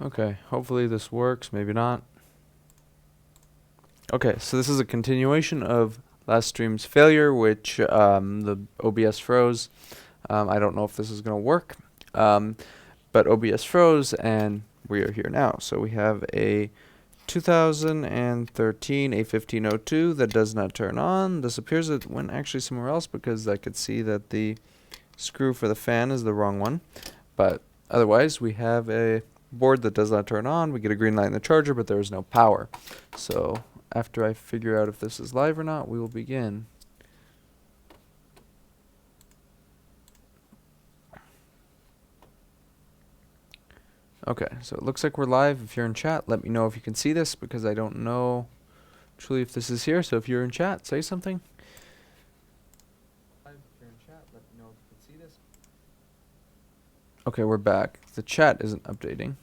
Okay, hopefully this works, maybe not. Okay, so this is a continuation of last stream's failure, which the OBS froze. I don't know if this is going to work, but OBS froze and we are here now. So we have a 2013 A1502 that does not turn on. This appears it went actually somewhere else because I could see that the screw for the fan is the wrong one. But otherwise, we have a board that does not turn on. We get a green light in the charger, but there is no power. So after I figure out if this is live or not, we will begin. Okay, so it looks like we're live. If you're in chat, let me know if you can see this, because I don't know truly if this is here. So if you're in chat, say something. If you're in chat, let me know if you can see this. Okay, we're back. The chat isn't updating.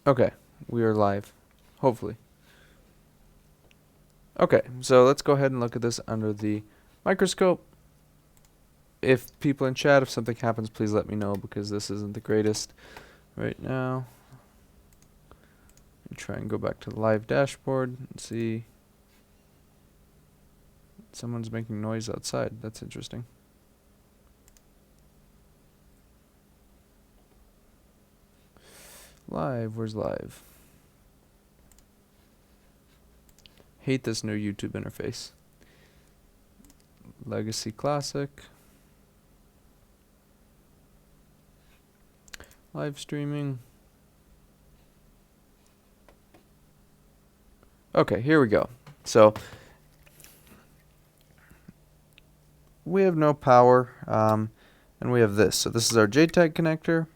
Okay, we are live. Hopefully. Okay, so let's go ahead and look at this under the microscope. If people in chat, if something happens, please let me know, because this isn't the greatest right now. Try and go back to the live dashboard and see. Someone's making noise outside. That's interesting. Live, where's live? Hate this new YouTube interface. Legacy Classic. Live streaming. Okay, here we go. So we have no power, and we have this. So this is our JTAG connector,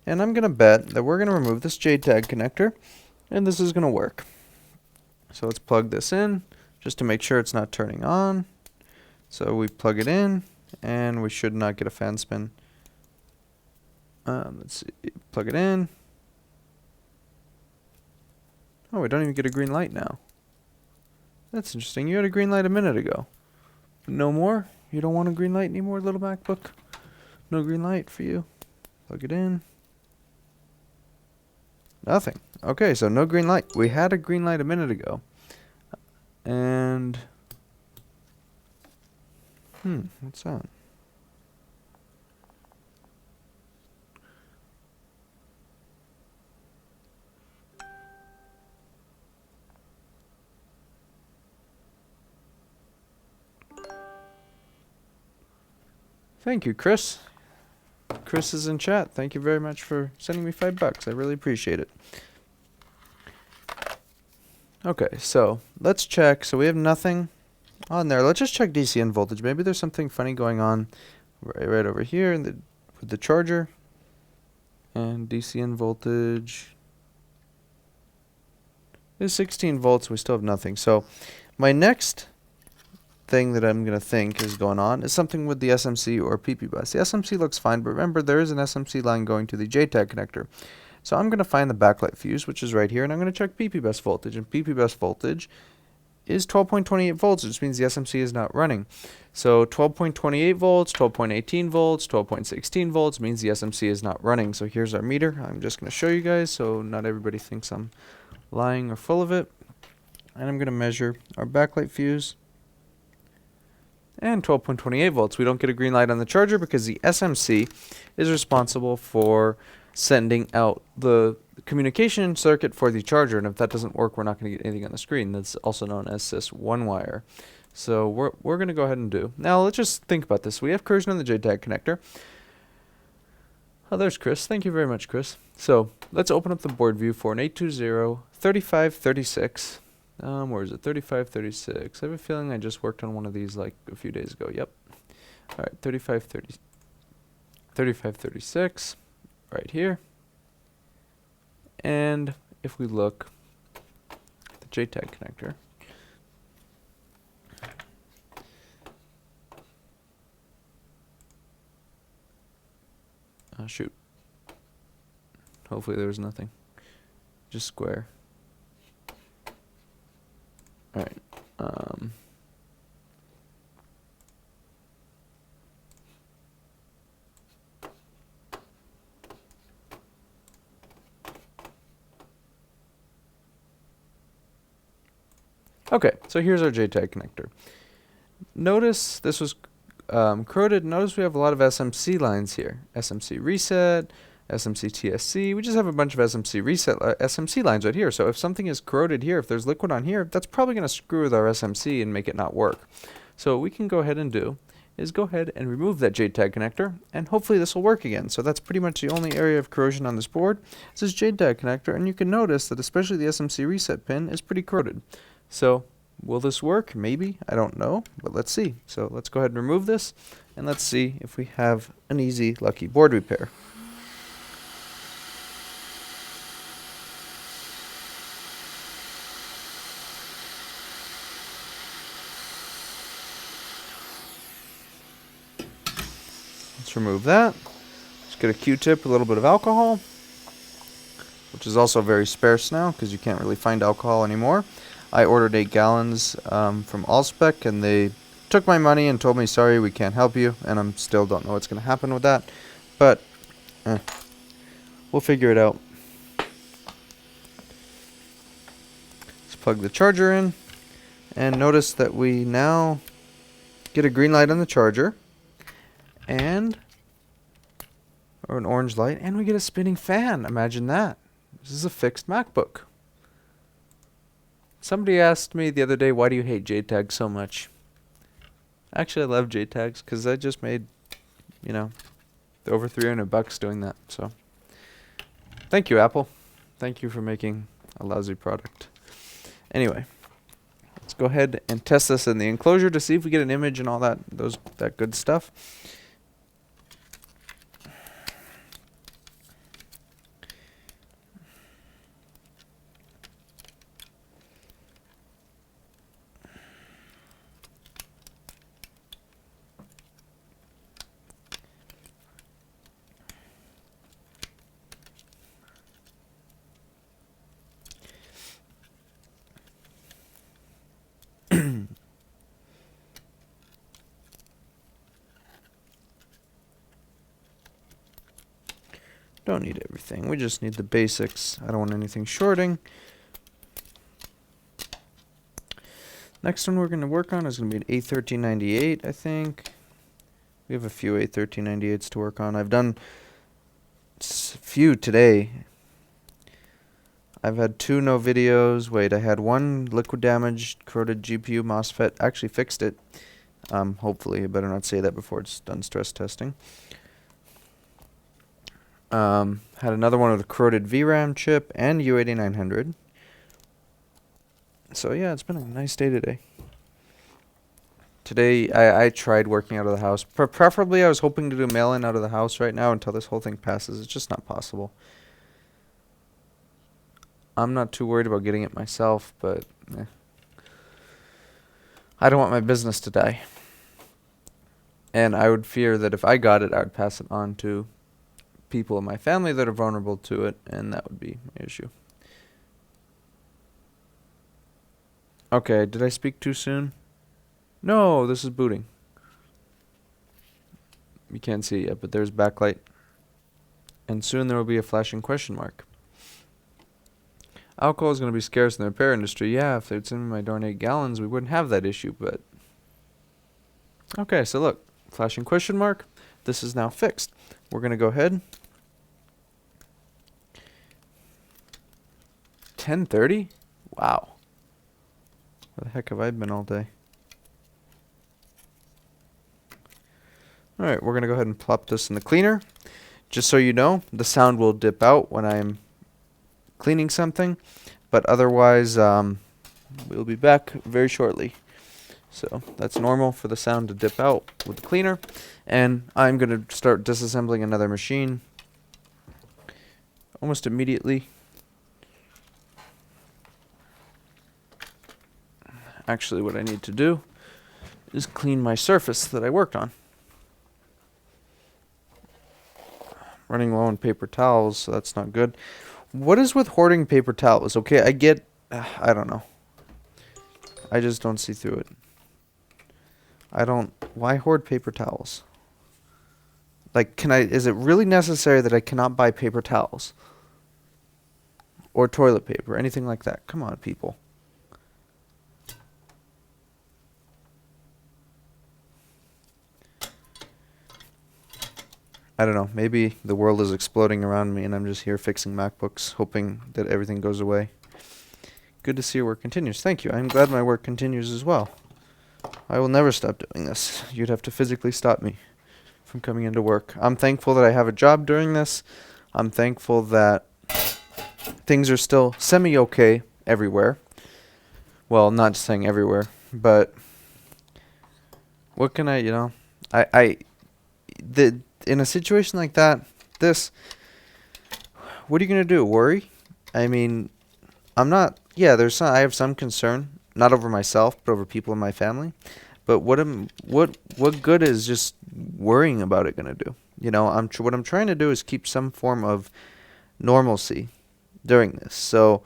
and I'm gonna bet that we're gonna remove this JTAG connector, and this is gonna work. So let's plug this in just to make sure it's not turning on. So we plug it in, and we should not get a fan spin. Let's see, plug it in. Oh, we don't even get a green light now. That's interesting. You had a green light a minute ago. No more? You don't want a green light anymore, little MacBook? No green light for you? Plug it in. Nothing. Okay, so no green light. We had a green light a minute ago. And... what's that? Thank you, Chris. Chris is in chat. Thank you very much for sending me $5. I really appreciate it. Okay, so let's check. So we have nothing on there. Let's just check DCN voltage. Maybe there's something funny going on right over here with the charger. And DCN voltage is 16 volts. We still have nothing. So my next thing that I'm going to think is going on is something with the SMC or PP bus. The SMC looks fine, but remember there is an SMC line going to the JTAG connector. So I'm going to find the backlight fuse, which is right here, and I'm going to check PP bus voltage. And PP bus voltage is 12.28 volts, which means the SMC is not running. So 12.28 volts, 12.18 volts, 12.16 volts means the SMC is not running. So here's our meter. I'm just going to show you guys so not everybody thinks I'm lying or full of it. And I'm going to measure our backlight fuse. And 12.28 volts. We don't get a green light on the charger because the SMC is responsible for sending out the communication circuit for the charger, and if that doesn't work, we're not going to get anything on the screen. That's also known as sys1 wire. So we're going to go ahead and do. Now let's just think about this. We have Recursion on the JTAG connector. Oh, there's Chris. Thank you very much, Chris. So let's open up the board view for an 820-3536. Where is it? 3536. I have a feeling I just worked on one of these like a few days ago. Yep. All right, 3536 right here. And if we look at the JTAG connector, Shoot. Hopefully there was nothing. Just square. Alright. Okay, so here's our JTAG connector. Notice this was corroded. Notice we have a lot of SMC lines here. SMC reset, SMC TSC. We just have a bunch of SMC reset, SMC lines right here. So if something is corroded here, if there's liquid on here, that's probably going to screw with our SMC and make it not work. So what we can go ahead and do is go ahead and remove that JTAG connector, and hopefully this will work again. So that's pretty much the only area of corrosion on this board. It's this JTAG connector, and you can notice that especially the SMC reset pin is pretty corroded. So will this work? Maybe. I don't know, but let's see. So let's go ahead and remove this, and let's see if we have an easy, lucky board repair. Let's remove that. Let's get a Q-tip, a little bit of alcohol, which is also very sparse now because you can't really find alcohol anymore. I ordered 8 gallons from Allspec, and they took my money and told me, sorry, we can't help you, and I still don't know what's going to happen with that, but we'll figure it out. Let's plug the charger in, and notice that we now get a green light on the charger, or an orange light, and we get a spinning fan. Imagine that. This is a fixed MacBook. Somebody asked me the other day, why do you hate JTAGs so much? Actually, I love JTAGs because I just made, over $300 doing that. So, thank you, Apple. Thank you for making a lousy product. Anyway, let's go ahead and test this in the enclosure to see if we get an image and all that good stuff. Don't need everything. We just need the basics. I don't want anything shorting. Next one we're going to work on is going to be an A1398, I think. We have a few A1398s to work on. I've done a few today. I've had 2 no videos. Wait, I had 1 liquid damaged, corroded GPU MOSFET. Actually fixed it. Hopefully, I better not say that before it's done stress testing. Had another one with a corroded VRAM chip and U8900. So yeah, it's been a nice day today. Today, I tried working out of the house. Preferably, I was hoping to do mail-in out of the house right now until this whole thing passes. It's just not possible. I'm not too worried about getting it myself, but I don't want my business to die. And I would fear that if I got it, I would pass it on to people in my family that are vulnerable to it, and that would be my issue. Okay, did I speak too soon? No, this is booting. You can't see it yet, but there's backlight. And soon there will be a flashing question mark. Alcohol is going to be scarce in the repair industry. Yeah, if it's in my darn 8 gallons, we wouldn't have that issue, but... Okay, so look, flashing question mark. This is now fixed. We're going to go ahead. 10:30? Wow. Where the heck have I been all day? Alright, we're going to go ahead and plop this in the cleaner. Just so you know, the sound will dip out when I'm cleaning something, but otherwise we'll be back very shortly. So that's normal for the sound to dip out with the cleaner, and I'm going to start disassembling another machine almost immediately. Actually, what I need to do is clean my surface that I worked on. running low on paper towels, so that's not good. What is with hoarding paper towels? Okay, I get, I don't know. I just don't see through it. Why hoard paper towels? Like, is it really necessary that I cannot buy paper towels? Or toilet paper, anything like that? Come on, people. I don't know. Maybe the world is exploding around me and I'm just here fixing MacBooks, hoping that everything goes away. Good to see your work continues. Thank you. I'm glad my work continues as well. I will never stop doing this. You'd have to physically stop me from coming into work. I'm thankful that I have a job during this. I'm thankful that things are still semi-okay everywhere. Well, not saying everywhere, but what can in a situation like that, what are you going to do? Worry? I mean, yeah, I have some concern, not over myself, but over people in my family. But what good is just worrying about it going to do? What I'm trying to do is keep some form of normalcy during this. So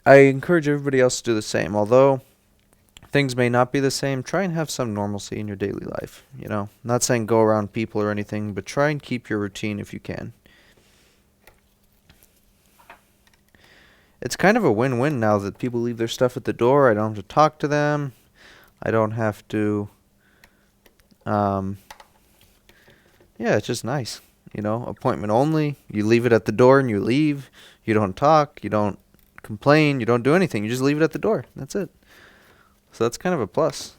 I encourage everybody else to do the same. Although things may not be the same, try and have some normalcy in your daily life. Not saying go around people or anything, but try and keep your routine if you can. It's kind of a win-win now that people leave their stuff at the door. I don't have to talk to them. I don't have to, yeah, it's just nice. Appointment only. You leave it at the door and you leave. You don't talk. You don't complain. You don't do anything. You just leave it at the door. That's it. So that's kind of a plus.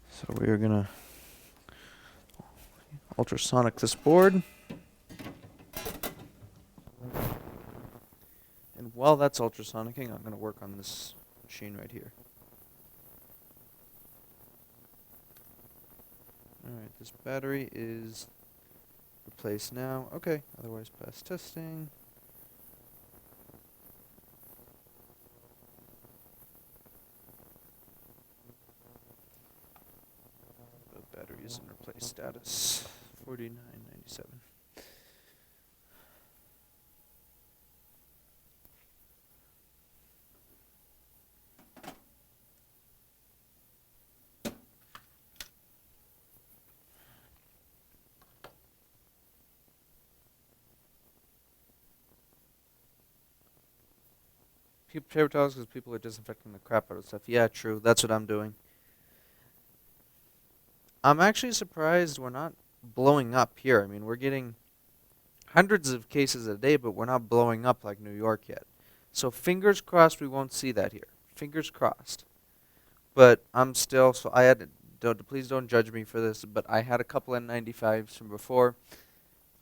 So we are going to ultrasonic this board. And while that's ultrasonicking, I'm going to work on this machine right here. Alright, this battery is replaced now. Okay, otherwise pass testing. The battery is in replace status. 4997. Paper towels because people are disinfecting the crap out of stuff. Yeah, true. That's what I'm doing. I'm actually surprised we're not blowing up here. I mean, we're getting hundreds of cases a day, but we're not blowing up like New York yet. So fingers crossed we won't see that here. Fingers crossed. But I'm still, so I had, please don't judge me for this, but I had a couple N95s from before.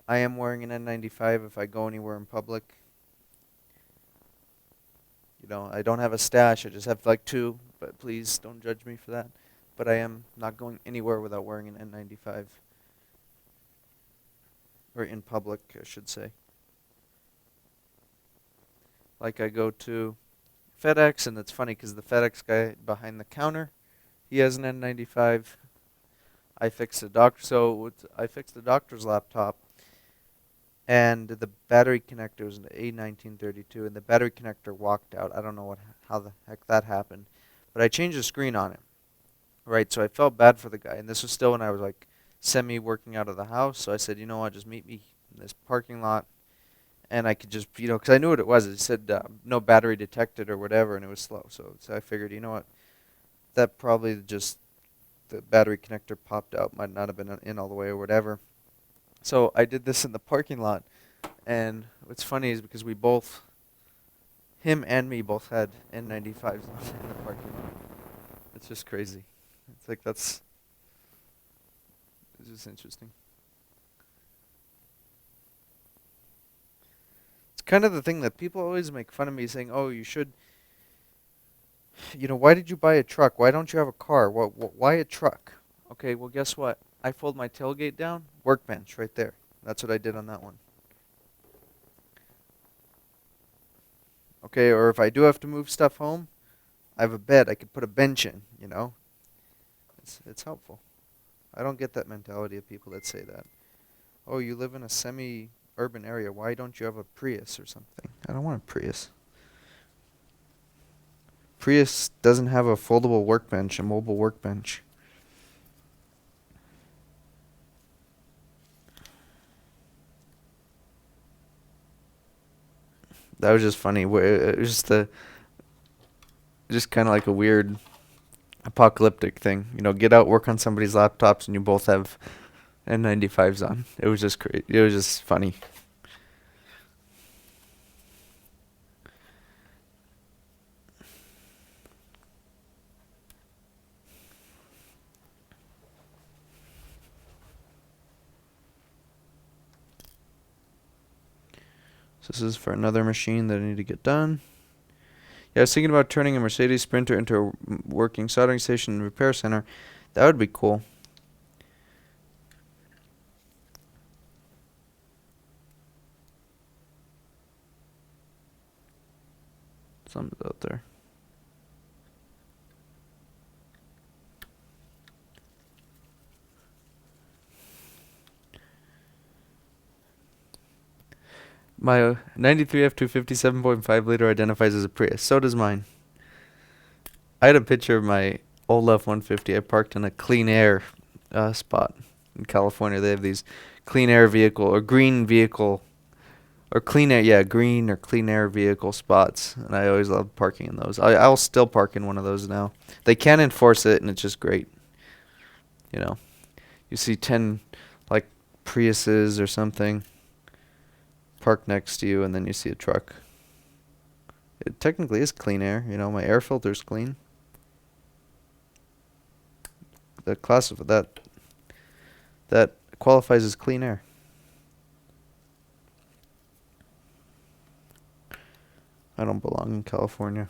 I am wearing an N95 if I go anywhere in public. I don't have a stash. I just have like 2, but please don't judge me for that. But I am not going anywhere without wearing an N95. Or in public, I should say. Like I go to FedEx, and it's funny because the FedEx guy behind the counter, he has an N95. I fixed I fixed the doctor's laptop, and the battery connector was an A1932, and the battery connector walked out. I don't know how the heck that happened, but I changed the screen on it. Right, so I felt bad for the guy, and this was still when I was like semi-working out of the house. So I said, you know what, just meet me in this parking lot, and I could just, because I knew what it was. It said no battery detected or whatever, and it was slow. So I figured, you know what, that probably just the battery connector popped out, might not have been in all the way or whatever. So I did this in the parking lot, and what's funny is because him and me both had N95s in the parking lot. It's just crazy. It's like it's just interesting. It's kind of the thing that people always make fun of me saying, oh, you should, why did you buy a truck? Why don't you have a car? Why a truck? Okay, well, guess what? I fold my tailgate down, workbench right there. That's what I did on that one. Okay, or if I do have to move stuff home, I have a bed I could put a bench in, you know? It's helpful. I don't get that mentality of people that say that. Oh, you live in a semi-urban area. Why don't you have a Prius or something? I don't want a Prius. Prius doesn't have a foldable workbench, a mobile workbench. That was just funny. It was just kind of like a weird apocalyptic thing. You know, get out, work on somebody's laptops, and you both have N95s on. It was just crazy. It was just funny. So this is for another machine that I need to get done. Yeah, I was thinking about turning a Mercedes Sprinter into a working soldering station and repair center. That would be cool. Something's out there. My 93 F250 7.5 liter identifies as a Prius. So does mine. I had a picture of my old F-150. I parked in a clean air spot in California. They have these clean air vehicle or green vehicle or clean air, yeah, green or clean air vehicle spots. And I always loved parking in those. I'll still park in one of those now. They can enforce it, and it's just great. You know, you see 10 like Priuses or something parked next to you, and then you see a truck. It technically is clean air. You know, my air filter's clean. The class of that qualifies as clean air. I don't belong in California.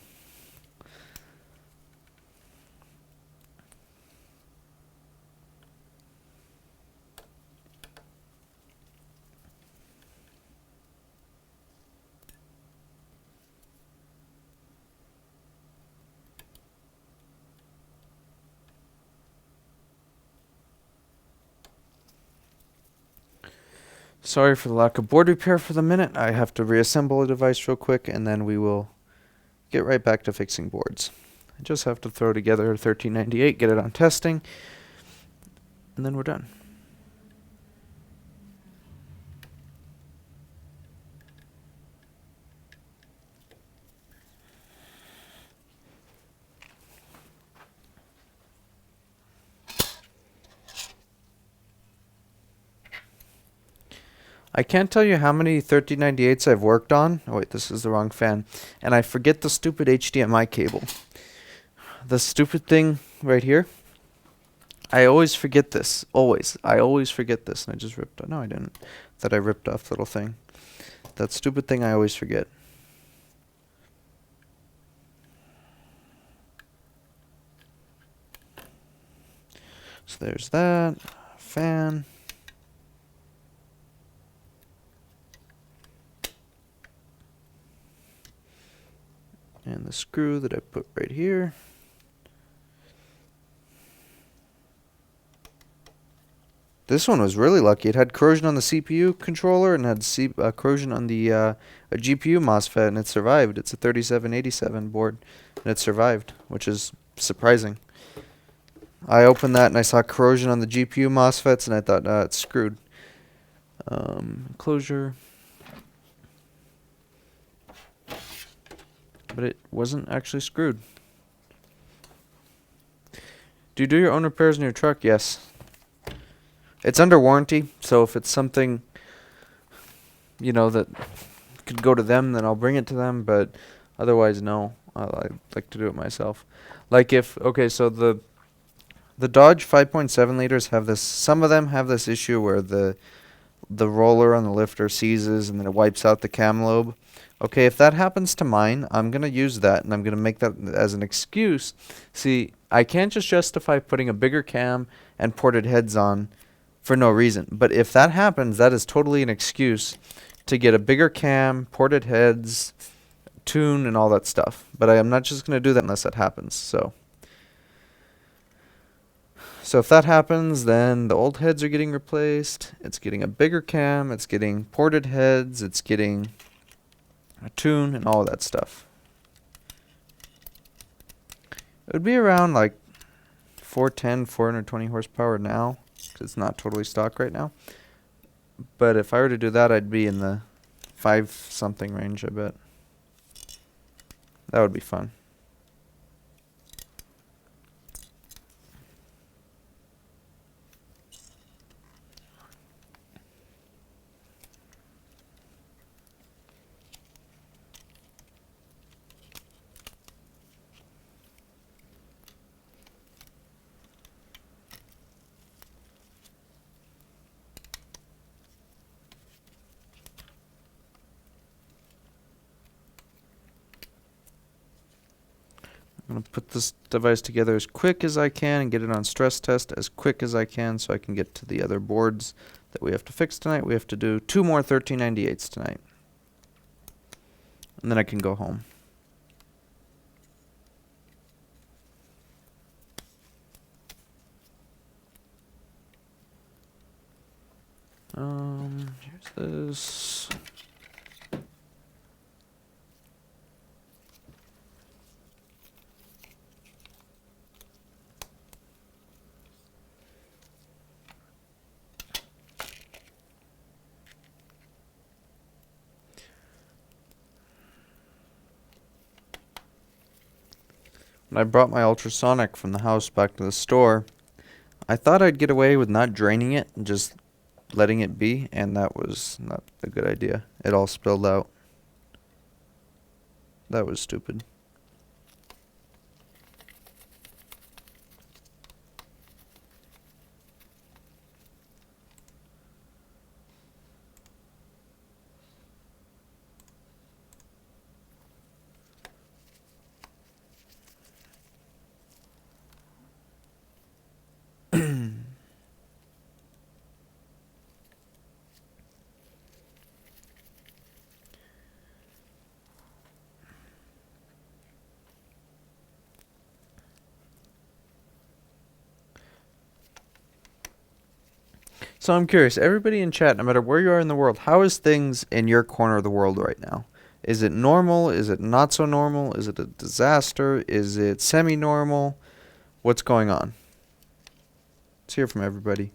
Sorry for the lack of board repair for the minute. I have to reassemble a device real quick, and then we will get right back to fixing boards. I just have to throw together 1398, get it on testing, and then we're done. I can't tell you how many 1398s I've worked on. Oh wait, this is the wrong fan. And I forget the stupid HDMI cable. The stupid thing right here. I always forget this. Always. I always forget this. And I just ripped. No, I didn't. That I ripped off the little thing. That stupid thing I always forget. So there's that. Fan. And the screw that I put right here. This one was really lucky. It had corrosion on the CPU controller and had corrosion on the a GPU MOSFET, and it survived. It's a 3787 board, and it survived, which is surprising. I opened that and I saw corrosion on the GPU MOSFETs, and I thought, it's screwed. Closure. But it wasn't actually screwed. Do you do your own repairs in your truck? Yes. It's under warranty, so if it's something, you know, that could go to them, then I'll bring it to them, but otherwise, no. I like to do it myself. Like if, okay, so the Dodge 5.7 liters have this, some of them have this issue where the roller on the lifter seizes and then it wipes out the cam lobe. Okay, if that happens to mine, I'm going to use that, and I'm going to make that as an excuse. See, I can't just justify putting a bigger cam and ported heads on for no reason. But if that happens, that is totally an excuse to get a bigger cam, ported heads, tune and all that stuff. But I am not just going to do that unless that happens. So if that happens, then the old heads are getting replaced. It's getting a bigger cam. It's getting ported heads. It's getting a tune and all of that stuff. It would be around like 410, 420 horsepower now, because it's not totally stock right now. But if I were to do that, I'd be in the 5-something range, I bet. That would be fun. I'm going to put this device together as quick as I can and get it on stress test as quick as I can so I can get to the other boards that we have to fix tonight. We have to do 2 more 1398s tonight. And then I can go home. Here's this. When I brought my ultrasonic from the house back to the store, I thought I'd get away with not draining it and just letting it be, and that was not a good idea. It all spilled out. That was stupid. So I'm curious, everybody in chat, no matter where you are in the world, how is things in your corner of the world right now? Is it normal? Is it not so normal? Is it a disaster? Is it semi-normal? What's going on? Let's hear from everybody.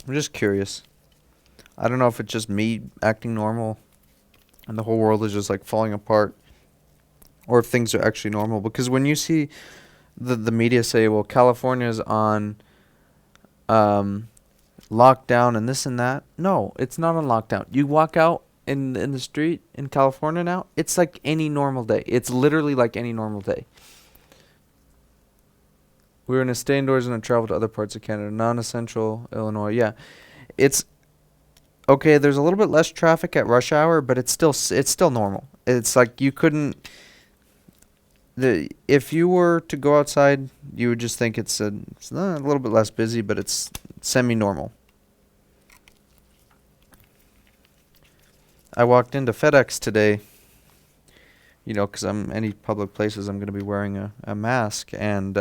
I'm just curious. I don't know if it's just me acting normal and the whole world is just like falling apart, or if things are actually normal. Because when you see the media say, well, California's on lockdown and this and that. No, it's not on lockdown. You walk out in the street in California now, it's like any normal day. It's literally like any normal day. We were going to stay indoors and travel to other parts of Canada, non-essential Illinois. Yeah, it's okay. There's a little bit less traffic at rush hour, but it's still normal. It's like you couldn't. If you were to go outside, you would just think it's a little bit less busy, but it's semi-normal. I walked into FedEx today, you know, because any public places I'm going to be wearing a mask, and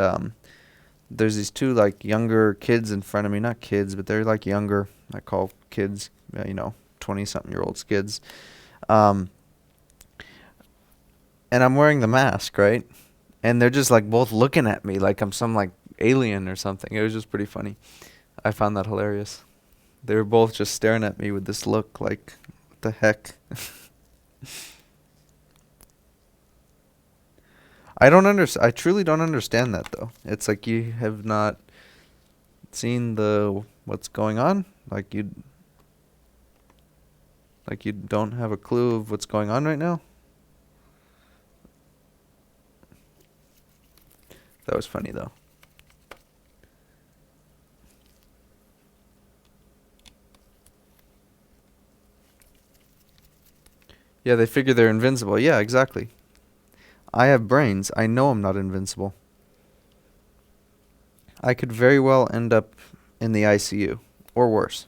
there's these two like younger kids in front of me. Not kids, but they're like younger. I call kids, 20-something-year-olds kids. And I'm wearing the mask, right? And they're just like both looking at me like I'm some like alien or something. It was just pretty funny. I found that hilarious. They were both just staring at me with this look like, what the heck? I truly don't understand that though. It's like you have not seen what's going on. Like you don't have a clue of what's going on right now. That was funny, though. Yeah, they figure they're invincible. Yeah, exactly. I have brains. I know I'm not invincible. I could very well end up in the ICU, or worse.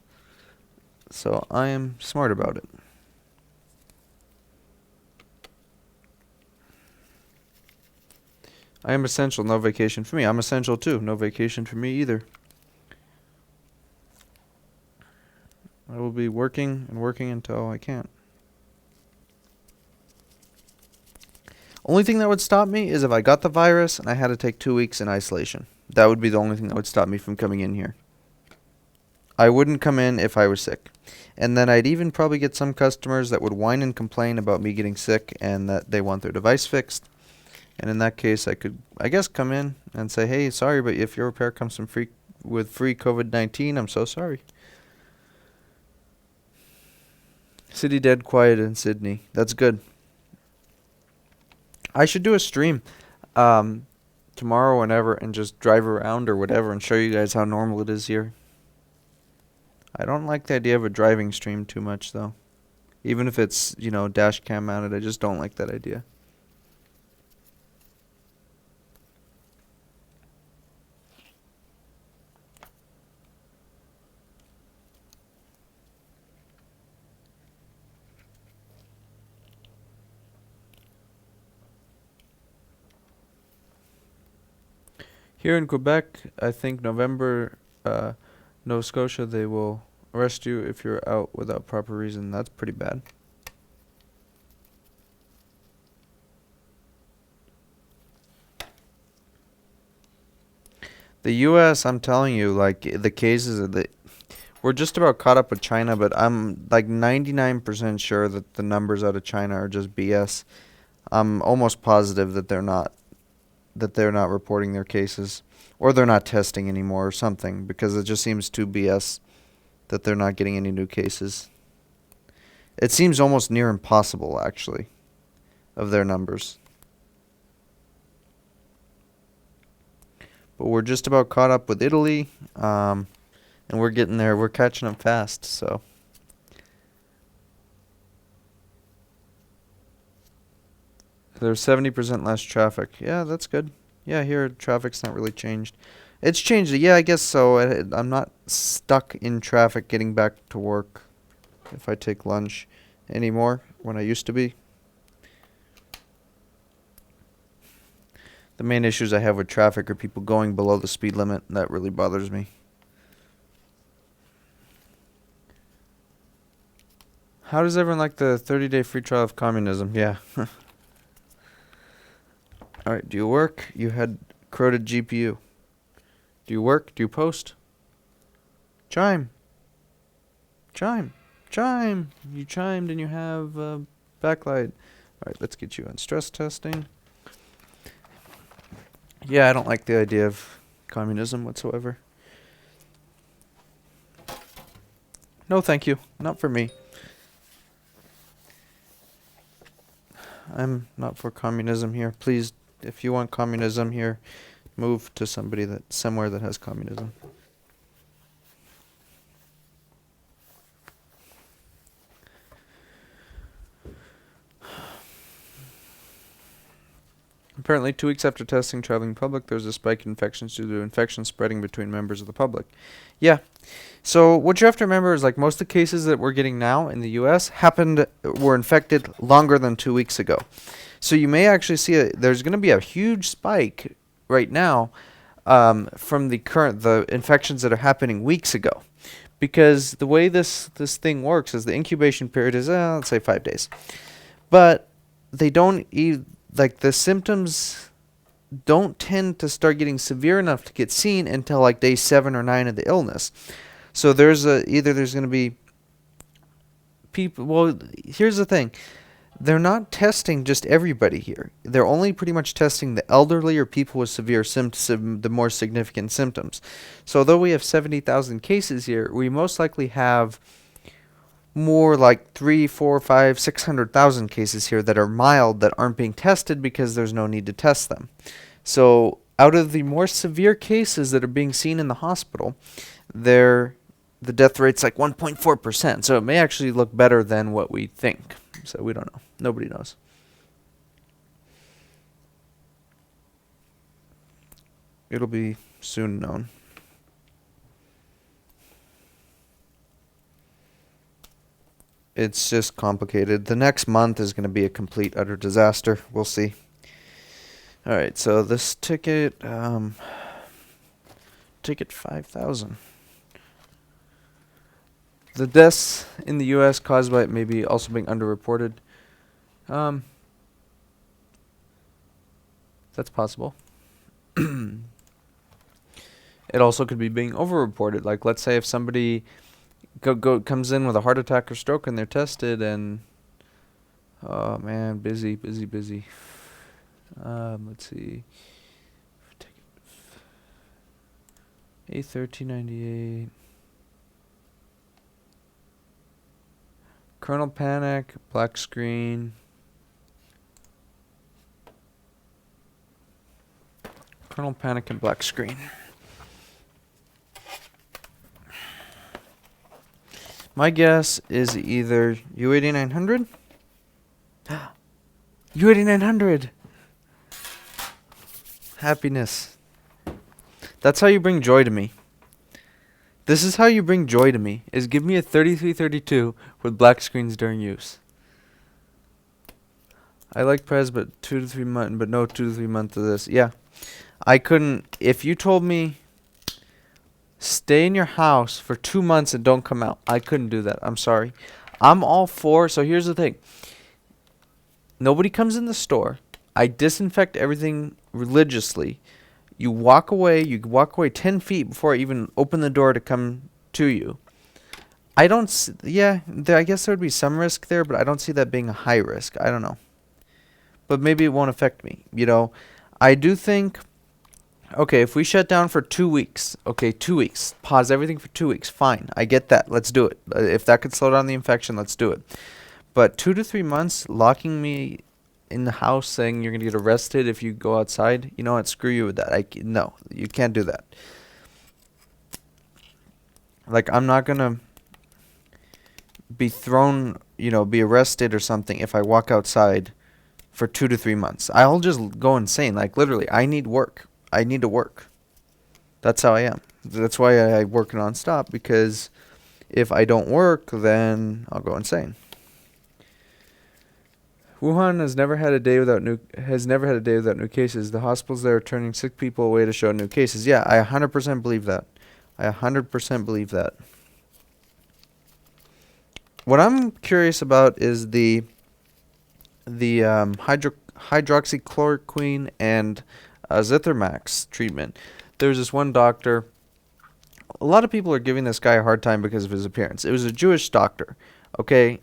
So I am smart about it. I am essential, no vacation for me. I'm essential too, no vacation for me either. I will be working and working until I can't. Only thing that would stop me is if I got the virus and I had to take 2 weeks in isolation. That would be the only thing that would stop me from coming in here. I wouldn't come in if I was sick. And then I'd even probably get some customers that would whine and complain about me getting sick and that they want their device fixed. And in that case, I could, I guess, come in and say, hey, sorry, but if your repair comes from with free COVID-19, I'm so sorry. City dead quiet in Sydney. That's good. I should do a stream tomorrow, whenever, and just drive around or whatever and show you guys how normal it is here. I don't like the idea of a driving stream too much, though. Even if it's, you know, dash cam mounted, I just don't like that idea. Here in Quebec, I think November, Nova Scotia, they will arrest you if you're out without proper reason. That's pretty bad. The U.S., I'm telling you, like, the cases of we're just about caught up with China, but I'm like 99% sure that the numbers out of China are just BS. I'm almost positive that they're not reporting their cases, or they're not testing anymore or something, because it just seems too BS that they're not getting any new cases. It seems almost near impossible, actually, of their numbers. But we're just about caught up with Italy, and we're getting there. We're catching up fast, so. There's 70% less traffic. Yeah, that's good. Yeah, here traffic's not really changed. It's changed. Yeah, I guess so. I'm not stuck in traffic getting back to work if I take lunch anymore when I used to be. The main issues I have with traffic are people going below the speed limit. That really bothers me. How does everyone like the 30-day free trial of communism? Yeah. Alright, do you work? You had corroded GPU. Do you work? Do you post? Chime. Chime. Chime. You chimed and you have backlight. Alright, let's get you on stress testing. Yeah, I don't like the idea of communism whatsoever. No, thank you. Not for me. I'm not for communism here. Please, if you want communism here, move to somewhere that has communism. Apparently, 2 weeks after testing traveling public, there's a spike in infections due to infections spreading between members of the public. Yeah. So what you have to remember is, like, most of the cases that we're getting now in the U.S. were infected longer than 2 weeks ago. So you may actually see there's going to be a huge spike right now from the infections that are happening weeks ago. Because the way this thing works is the incubation period is, let's say 5 days. But they don't like, the symptoms don't tend to start getting severe enough to get seen until like day 7 or 9 of the illness. So there's going to be people. Well, here's the thing. They're not testing just everybody here. They're only pretty much testing the elderly or people with severe symptoms, the more significant symptoms. So although we have 70,000 cases here, we most likely have more like 3, 4, 5, 600,000 cases here that are mild that aren't being tested because there's no need to test them. So out of the more severe cases that are being seen in the hospital, the death rate's like 1.4%. So it may actually look better than what we think. So we don't know. Nobody knows. It'll be soon known. It's just complicated. The next month is going to be a complete, utter disaster. We'll see. All right, so this ticket, ticket 5,000. The deaths in the U.S. caused by it may be also being underreported. That's possible. It also could be being overreported. Like, let's say if somebody comes in with a heart attack or stroke and they're tested and, oh man, busy. Let's see. A1398. Kernel panic, black screen. Kernel panic and black screen. My guess is either U8900. U8900. Happiness. That's how you bring joy to me. This is how you bring joy to me, is give me a 3332 with black screens during use. I like Prez, but no 2 to 3 months of this. Yeah. I couldn't, if you told me stay in your house for 2 months and don't come out, I couldn't do that. I'm sorry. I'm all for, so here's the thing. Nobody comes in the store. I disinfect everything religiously. You walk away 10 feet before I even open the door to come to you. I don't, I guess there would be some risk there, but I don't see that being a high risk. I don't know. But maybe it won't affect me. You know, I do think, okay, if we shut down for 2 weeks, okay, 2 weeks, pause everything for 2 weeks, fine. I get that. Let's do it. If that could slow down the infection, let's do it. But 2 to 3 months, locking me in the house saying you're going to get arrested if you go outside, you know what, screw you with that. No, you can't do that. Like, I'm not going to be thrown, be arrested or something if I walk outside for 2 to 3 months. I'll just go insane. Like, literally, I need work. I need to work. That's how I am. That's why I work nonstop, because if I don't work, then I'll go insane. Wuhan has never had a day without new cases. The hospitals there are turning sick people away to show new cases. Yeah, I 100% believe that. I 100% believe that. What I'm curious about is the hydroxychloroquine and Zithromax treatment. There's this one doctor. A lot of people are giving this guy a hard time because of his appearance. It was a Jewish doctor. Okay,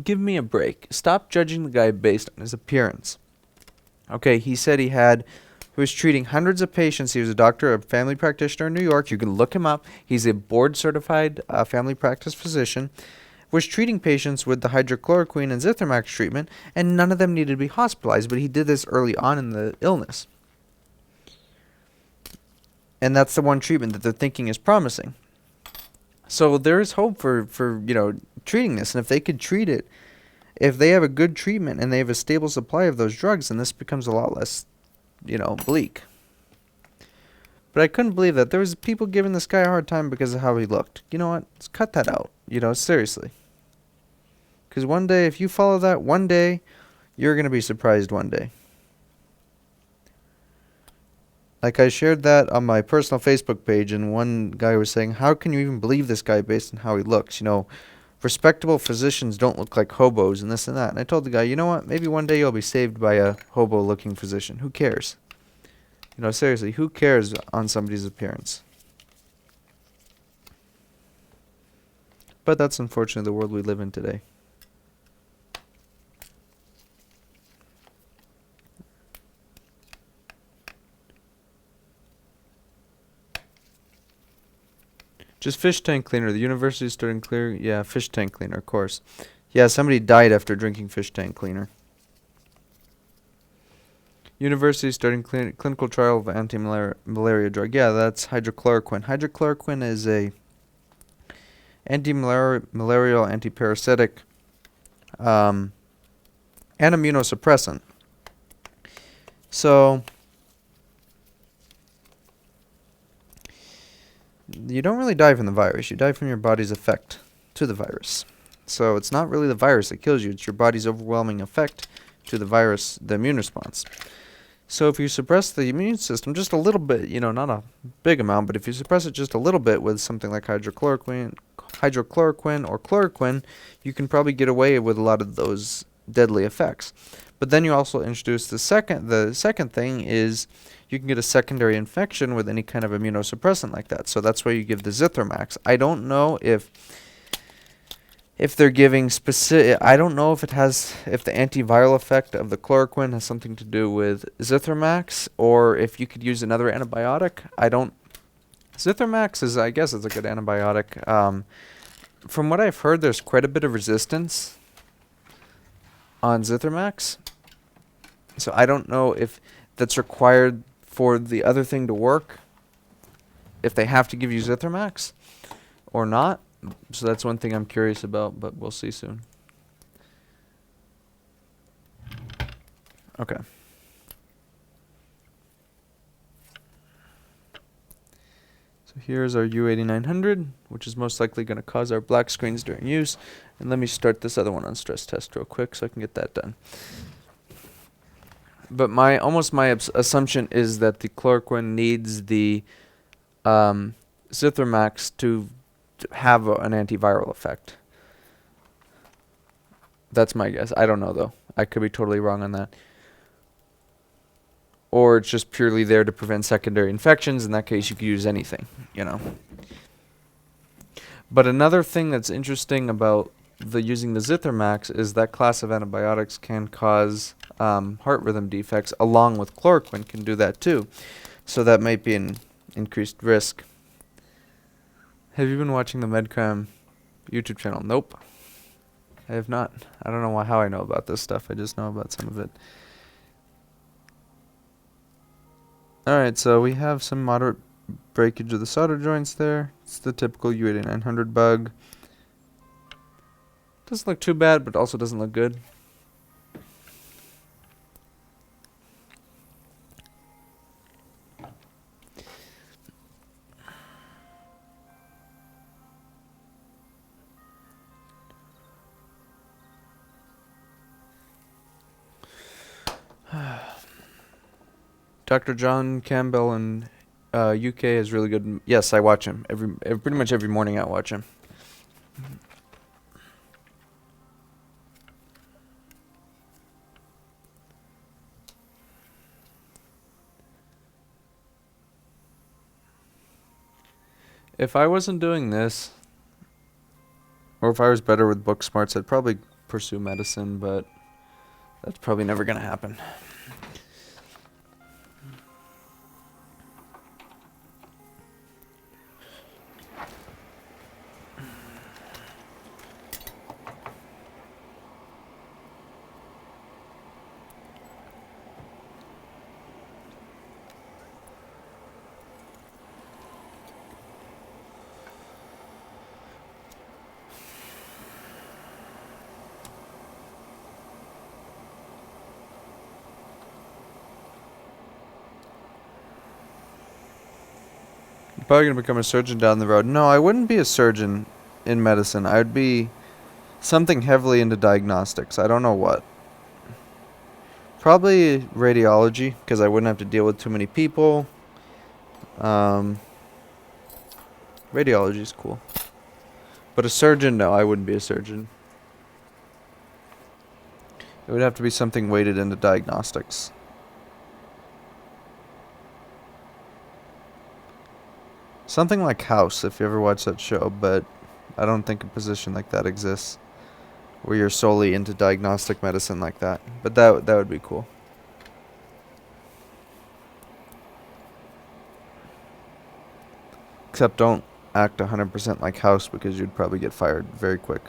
give me a break. Stop judging the guy based on his appearance. Okay, he said he was treating hundreds of patients. He was a doctor, a family practitioner in New York. You can look him up. He's a board-certified family practice physician. Was treating patients with the hydrochloroquine and Zithromax treatment, and none of them needed to be hospitalized, but he did this early on in the illness. And that's the one treatment that they're thinking is promising. So there is hope for treating this, and if they could treat it, if they have a good treatment and they have a stable supply of those drugs, then this becomes a lot less, bleak. But I couldn't believe that there was people giving this guy a hard time because of how he looked. You know what? Let's cut that out. Seriously. Because one day, if you follow that, one day, you're going to be surprised one day. Like, I shared that on my personal Facebook page, and one guy was saying, how can you even believe this guy based on how he looks? Respectable physicians don't look like hobos and this and that. And I told the guy, you know what? Maybe one day you'll be saved by a hobo-looking physician. Who cares? Seriously, who cares on somebody's appearance? But that's unfortunately the world we live in today. Just fish tank cleaner. The university starting clear. Yeah, fish tank cleaner, of course. Yeah, somebody died after drinking fish tank cleaner. University starting clinical trial of anti-malaria drug. Yeah, that's hydrochloroquine. Hydrochloroquine is a anti-malarial, anti-parasitic, and immunosuppressant. So you don't really die from the virus. You die from your body's effect to the virus. So it's not really the virus that kills you. It's your body's overwhelming effect to the virus, the immune response. So if you suppress the immune system just a little bit, not a big amount, but if you suppress it just a little bit with something like hydrochloroquine or chloroquine, you can probably get away with a lot of those deadly effects. But then you also introduce the second thing is you can get a secondary infection with any kind of immunosuppressant like that. So that's why you give the Zithromax. I don't know if they're giving specific, I don't know if if the antiviral effect of the chloroquine has something to do with Zithromax, or if you could use another antibiotic. Zithromax is, I guess, it's a good antibiotic. From what I've heard, there's quite a bit of resistance on Zithromax, so I don't know if that's required for the other thing to work, if they have to give you Zithromax or not. So that's one thing I'm curious about, but we'll see soon. Okay. So here's our U8900, which is most likely going to cause our black screens during use. And let me start this other one on stress test real quick so I can get that done. But my assumption is that the chloroquine needs the Zithromax to have an antiviral effect. That's my guess. I don't know, though. I could be totally wrong on that. Or it's just purely there to prevent secondary infections. In that case, you could use anything, But another thing that's interesting about using the Zithromax is that class of antibiotics can cause heart rhythm defects, along with chloroquine can do that too. So that might be an increased risk. Have you been watching the MedCram YouTube channel? Nope. I have not. I don't know how I know about this stuff. I just know about some of it. Alright, so we have some moderate breakage of the solder joints there. It's the typical U8900 bug. Doesn't look too bad, but also doesn't look good. Dr. John Campbell in UK is really good. Yes, I watch him pretty much every morning. I watch him. If I wasn't doing this, or if I was better with book smarts, I'd probably pursue medicine, but that's probably never going to happen. Probably going to become a surgeon down the road. No, I wouldn't be a surgeon in medicine. I'd be something heavily into diagnostics. I don't know what. Probably radiology, because I wouldn't have to deal with too many people. Radiology is cool. But a surgeon, no, I wouldn't be a surgeon. It would have to be something weighted into diagnostics. Something like House, if you ever watch that show, but I don't think a position like that exists, where you're solely into diagnostic medicine like that. But that would be cool. Except don't act 100% like House, because you'd probably get fired very quick.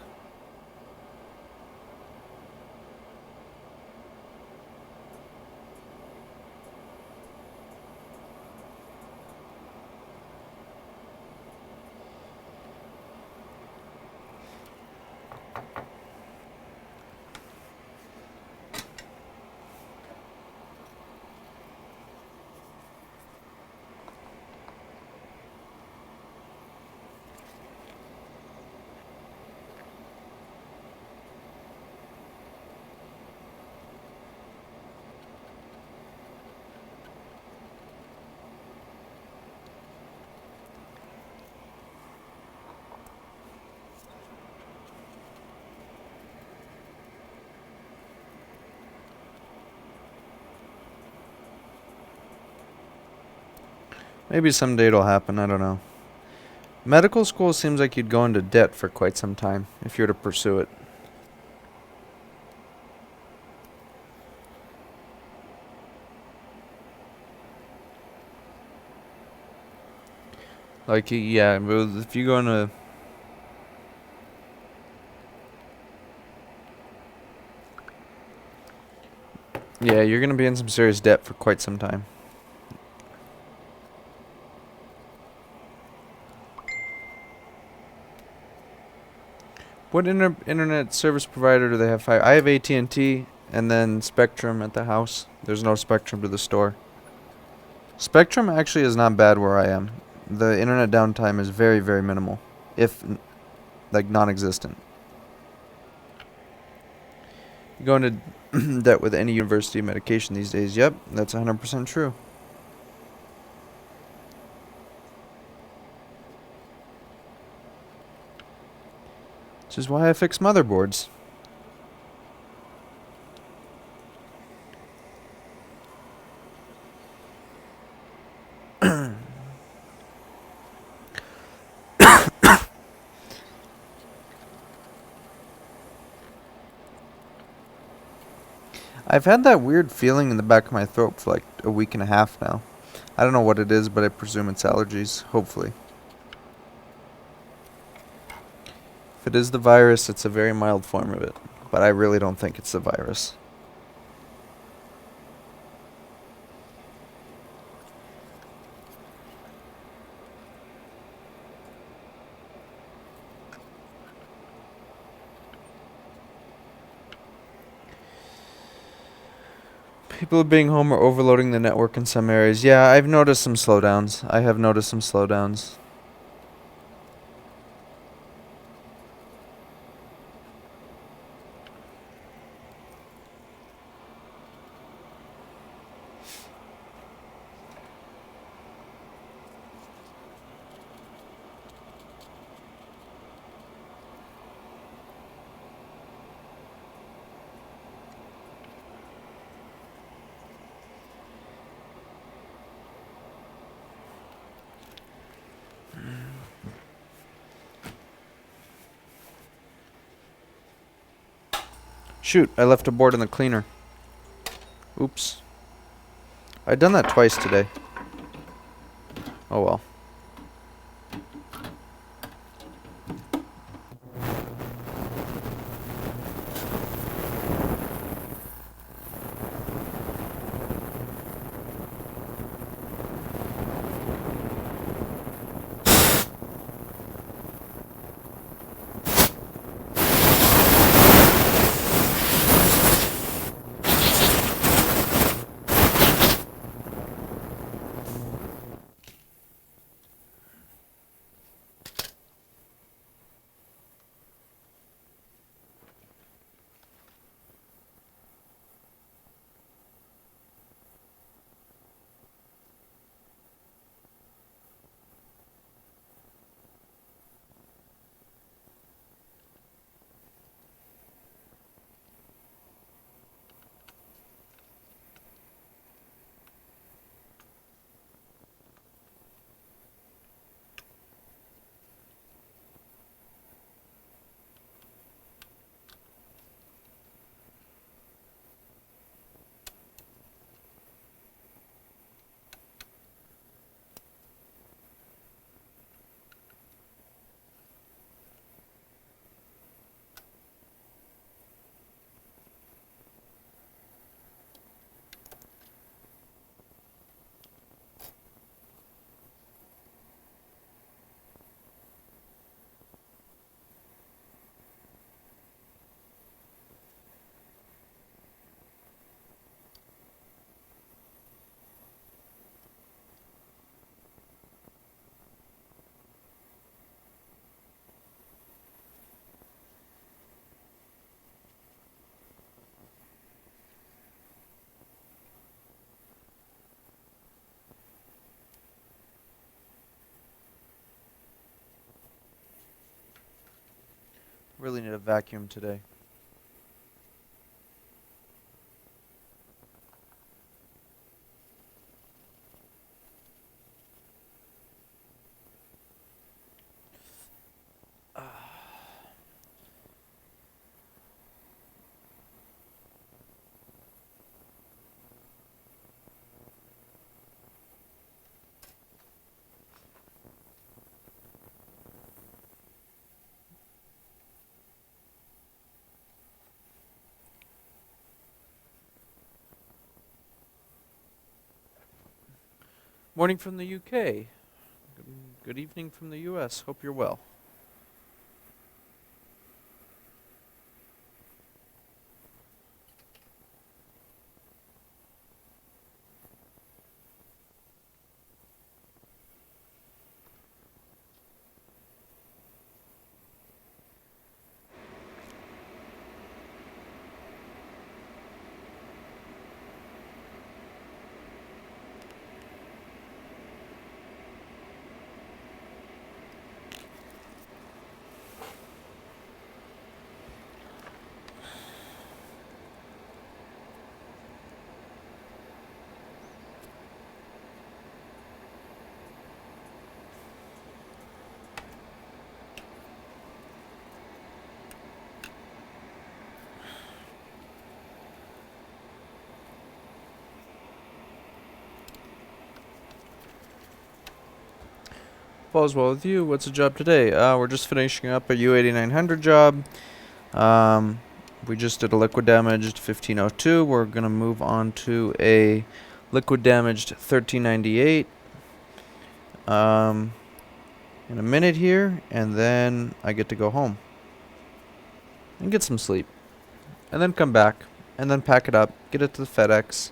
Maybe someday it'll happen, I don't know. Medical school seems like you'd go into debt for quite some time if you were to pursue it. Like, yeah, if you go into... Yeah, you're gonna be in some serious debt for quite some time. What internet service provider do they have? I have AT&T and then Spectrum at the house. There's no Spectrum to the store. Spectrum actually is not bad where I am. The internet downtime is very, very minimal, if like non-existent. You go into debt with any university medication these days. Yep, that's 100% true. Which is why I fix motherboards. I've had that weird feeling in the back of my throat for like a week and a half now. I don't know what it is, but I presume it's allergies, hopefully. If it is the virus, it's a very mild form of it. But I really don't think it's the virus. People being home are overloading the network in some areas. Yeah, I've noticed some slowdowns. I have noticed some slowdowns. Shoot, I left a board in the cleaner. Oops. I've done that twice today. Oh well. Really need a vacuum today. Morning from the UK. Good evening from the US. Hope you're well. All's well with you. What's the job today? We're just finishing up a U8900 job. We just did a liquid damaged 1502. We're going to move on to a liquid damaged 1398 in a minute here, and then I get to go home and get some sleep, and then come back, and then pack it up, get it to the FedEx.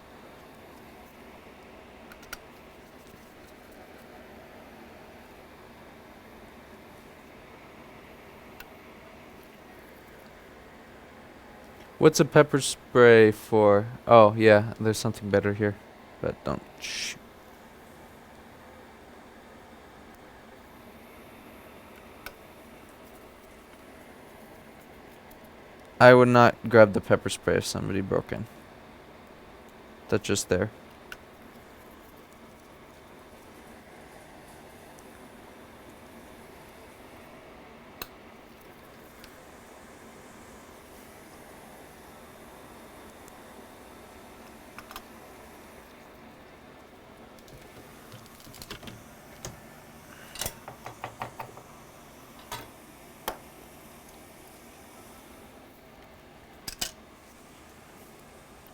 What's a pepper spray for? Oh, yeah, there's something better here, but don't. Shh. I would not grab the pepper spray if somebody broke in. That's just there.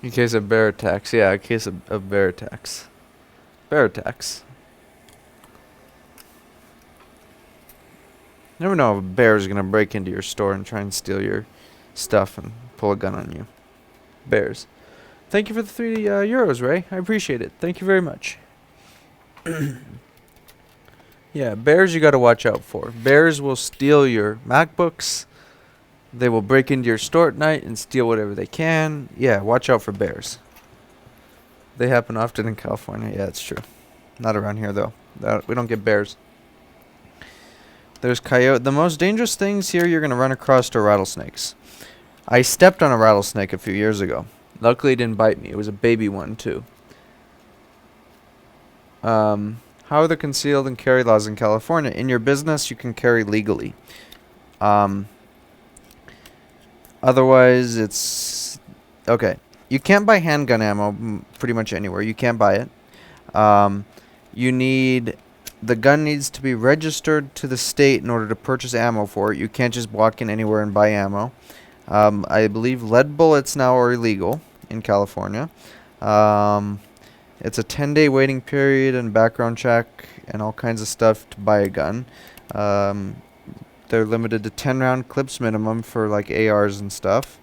In case of bear attacks. Yeah, in case of bear attacks. Bear attacks. You never know if a bear is going to break into your store and try and steal your stuff and pull a gun on you. Bears. Thank you for the €3, Ray. I appreciate it. Thank you very much. Yeah, bears you got to watch out for. Bears will steal your MacBooks. They will break into your store at night and steal whatever they can. Yeah, watch out for bears. They happen often in California. Yeah, it's true. Not around here, though. We don't get bears. There's coyote. The most dangerous things here you're going to run across are rattlesnakes. I stepped on a rattlesnake a few years ago. Luckily, it didn't bite me. It was a baby one, too. How are the concealed and carry laws in California? In your business, you can carry legally. Otherwise, it's... Okay. You can't buy handgun ammo pretty much anywhere. You can't buy it. You need... The gun needs to be registered to the state in order to purchase ammo for it. You can't just walk in anywhere and buy ammo. I believe lead bullets now are illegal in California. It's a 10-day waiting period and background check and all kinds of stuff to buy a gun. They're limited to 10-round clips minimum for like ARs and stuff.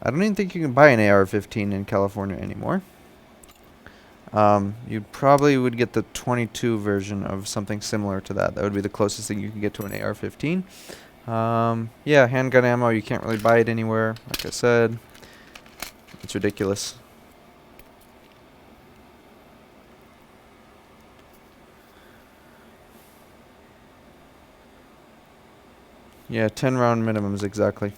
I don't even think you can buy an AR-15 in California anymore. You probably would get the 22 version of something similar to that. That would be the closest thing you can get to an AR-15. Yeah, handgun ammo, you can't really buy it anywhere. Like I said, it's ridiculous. Yeah, 10-round minimums, exactly.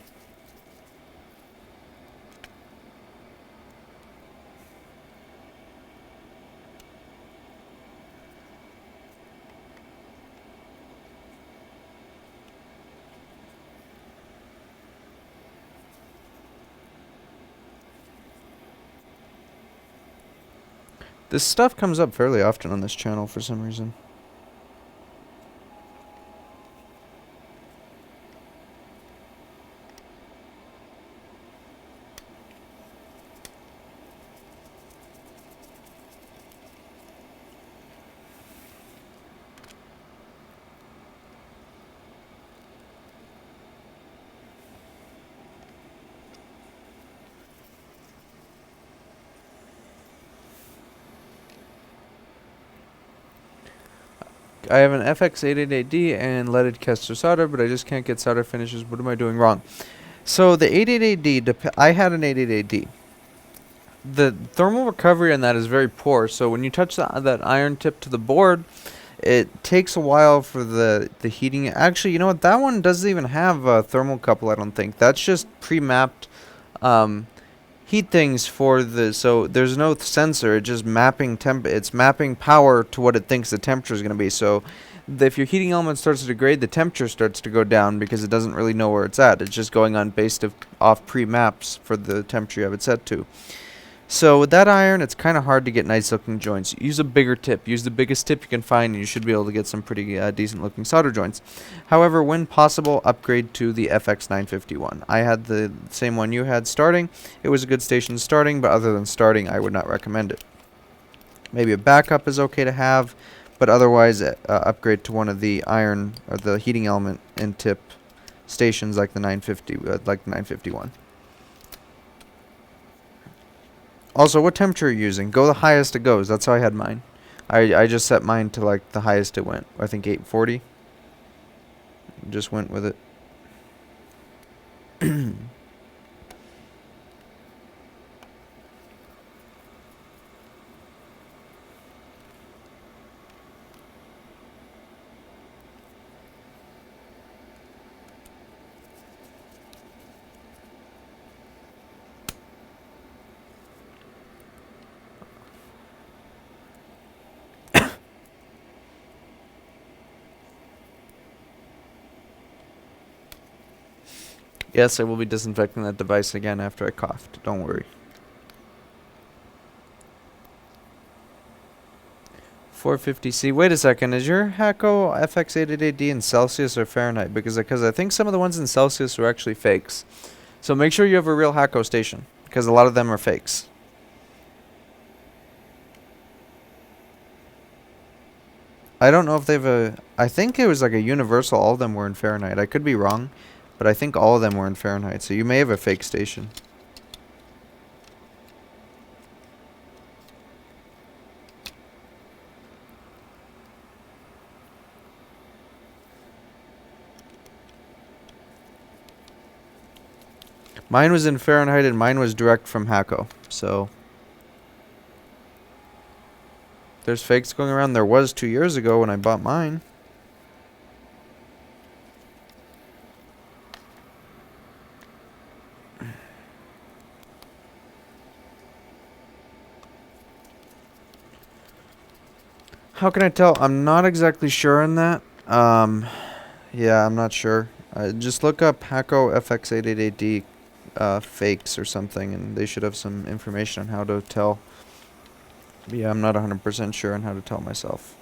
This stuff comes up fairly often on this channel for some reason. I have an FX88D and leaded Kester solder, but I just can't get solder finishes. What am I doing wrong? So the 88AD, I had an 88AD. The thermal recovery on that is very poor. So when you touch that iron tip to the board, it takes a while for the heating. Actually, you know what? That one doesn't even have a thermocouple, I don't think. That's just pre-mapped heat things for the, so there's no sensor. It's just mapping it's mapping power to what it thinks the temperature is going to be. So if your heating element starts to degrade, the temperature starts to go down because it doesn't really know where it's at. It's just going on based off pre-maps for the temperature you have it set to. So with that iron, it's kind of hard to get nice looking joints. Use a bigger tip. Use the biggest tip you can find, and you should be able to get some pretty decent looking solder joints. However, when possible, upgrade to the FX951. I had the same one you had starting. It was a good station starting, but other than starting, I would not recommend it. Maybe a backup is okay to have, but otherwise upgrade to one of the iron or the heating element and tip stations like the 951. Also, what temperature are you using? Go the highest it goes. That's how I had mine. I just set mine to like the highest it went. I think 840. Just went with it. Yes, I will be disinfecting that device again after I coughed. Don't worry. 450C. Wait a second. Is your Hacko FX88D in Celsius or Fahrenheit? Because I think some of the ones in Celsius are actually fakes. So make sure you have a real Hacko station, because a lot of them are fakes. I don't know if they've I think it was like a universal. All of them were in Fahrenheit. I could be wrong, but I think all of them were in Fahrenheit. So you may have a fake station. Mine was in Fahrenheit and mine was direct from Hacko. So there's fakes going around. There was 2 years ago when I bought mine. How can I tell? I'm not exactly sure on that. Yeah, I'm not sure. Just look up Hacko FX88AD fakes or something, and they should have some information on how to tell. But yeah, I'm not 100% sure on how to tell myself.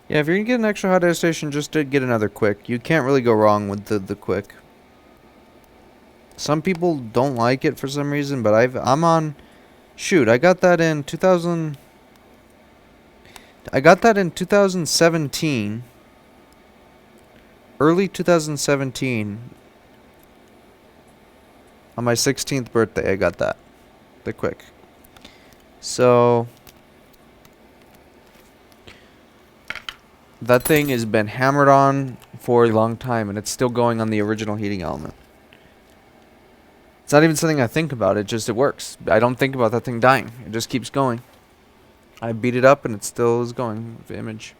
Yeah, if you're gonna get an extra hot air station, just to get another quick. You can't really go wrong with the quick. Some people don't like it for some reason, but I'm on. Shoot, I got that in 2000. I got that in 2017. Early 2017. On my 16th birthday, I got that. The quick. So that thing has been hammered on for a long time, and it's still going on the original heating element. It's not even something I think about. It works. I don't think about that thing dying. It just keeps going. I beat it up, and it still is going with the image.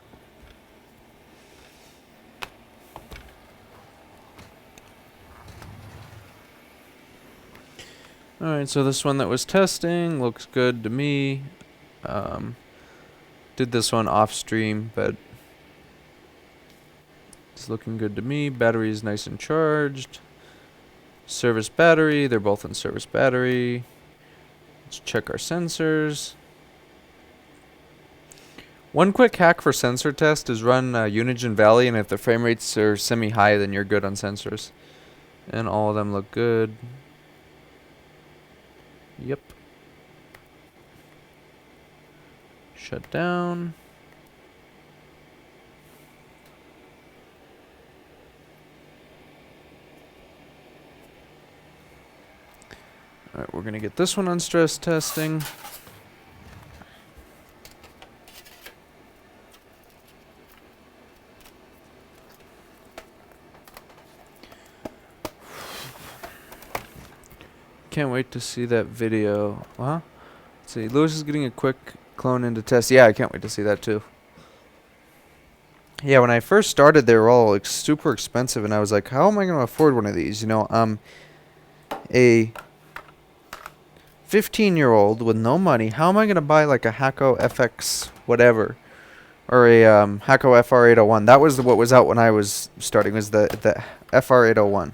Alright, so this one that was testing looks good to me. Did this one off stream, but it's looking good to me. Battery is nice and charged. Service battery, they're both in service battery. Let's check our sensors. One quick hack for sensor test is run Unigine Valley, and if the frame rates are semi-high, then you're good on sensors. And all of them look good. Yep. Shut down. Alright, we're gonna get this one on stress testing. Can't wait to see that video. Let's see, Lewis is getting a quick clone into test. Yeah, I can't wait to see that too. Yeah, when I first started, they were all like super expensive, and I was like, how am I going to afford one of these? You know, I'm a 15-year-old with no money. How am I going to buy like a Hacko FX whatever, or a Hacko FR801? That was what was out when I was starting. Was the FR801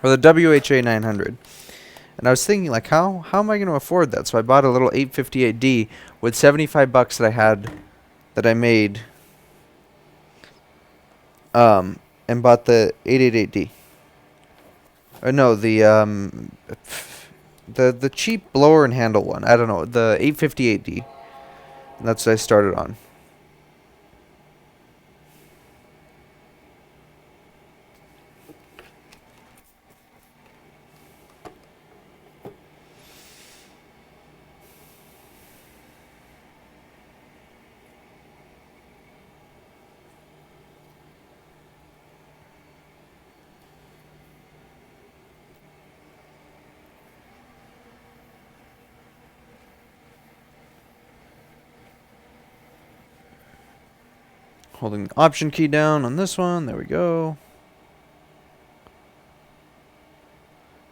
or the WHA 900? And I was thinking, like, how am I going to afford that? So I bought a little 858D with $75 that I made, and bought the 888D. Or no, the cheap blower and handle one. I don't know, the 858D. And that's what I started on. Holding the option key down on this one. There we go.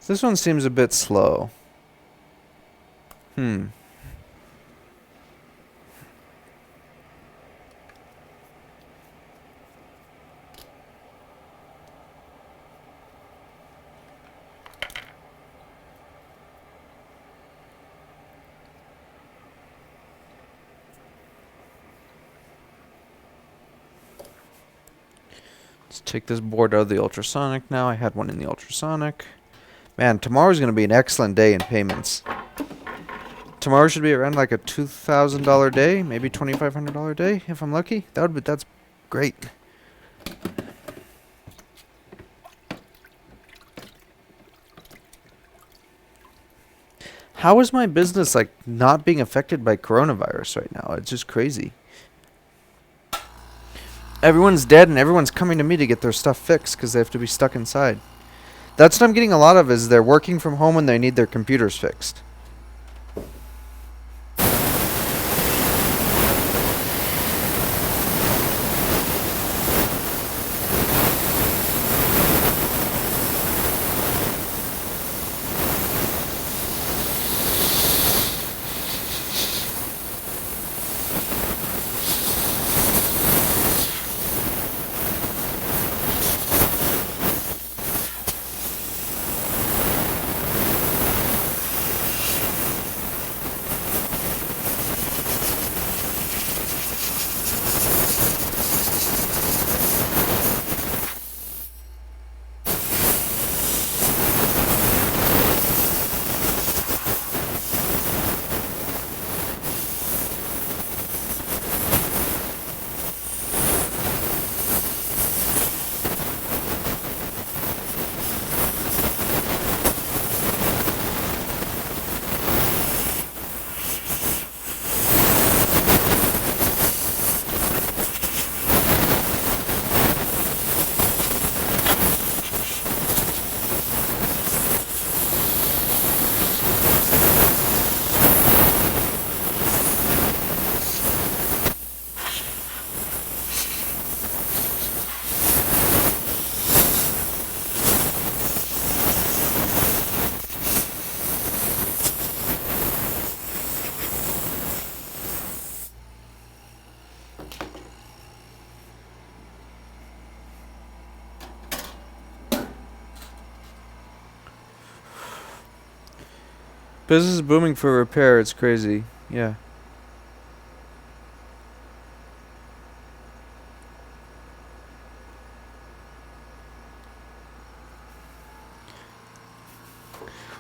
This one seems a bit slow. Let's take this board out of the ultrasonic now. I had one in the ultrasonic. Man, tomorrow's going to be an excellent day in payments. Tomorrow should be around like a $2,000 day, maybe $2,500 day if I'm lucky. That's great. How is my business like not being affected by coronavirus right now? It's just crazy. Everyone's dead and everyone's coming to me to get their stuff fixed because they have to be stuck inside. That's what I'm getting a lot of, is they're working from home and they need their computers fixed. Business is booming for repair. It's crazy. Yeah.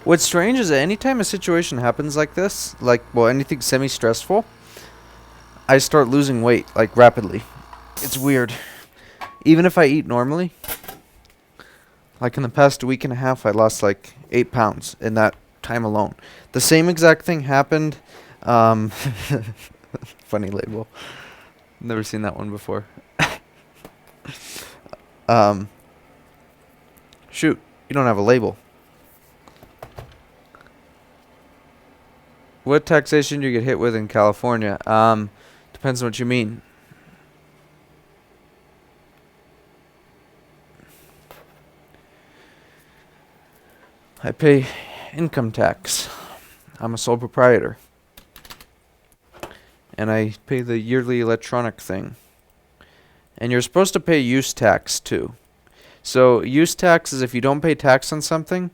What's strange is that anytime a situation happens like this, like, well, anything semi-stressful, I start losing weight, like, rapidly. It's weird. Even if I eat normally, like in the past week and a half, I lost like 8 pounds in that time alone. The same exact thing happened. Um, funny label. Never seen that one before. um, shoot, you don't have a label. What taxation do you get hit with in California? Depends on what you mean. I pay income tax. I'm a sole proprietor. And I pay the yearly electronic thing. And you're supposed to pay use tax too. So use tax is if you don't pay tax on something.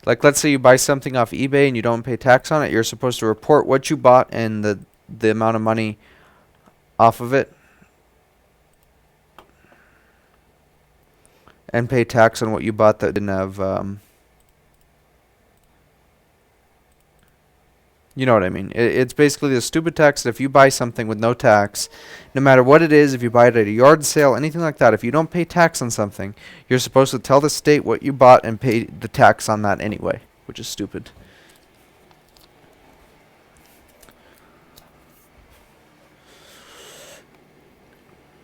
Like let's say you buy something off eBay and you don't pay tax on it, you're supposed to report what you bought and the amount of money off of it. And pay tax on what you bought that didn't have you know what I mean. It's basically the stupid tax that if you buy something with no tax, no matter what it is, if you buy it at a yard sale, anything like that, if you don't pay tax on something, you're supposed to tell the state what you bought and pay the tax on that anyway, which is stupid.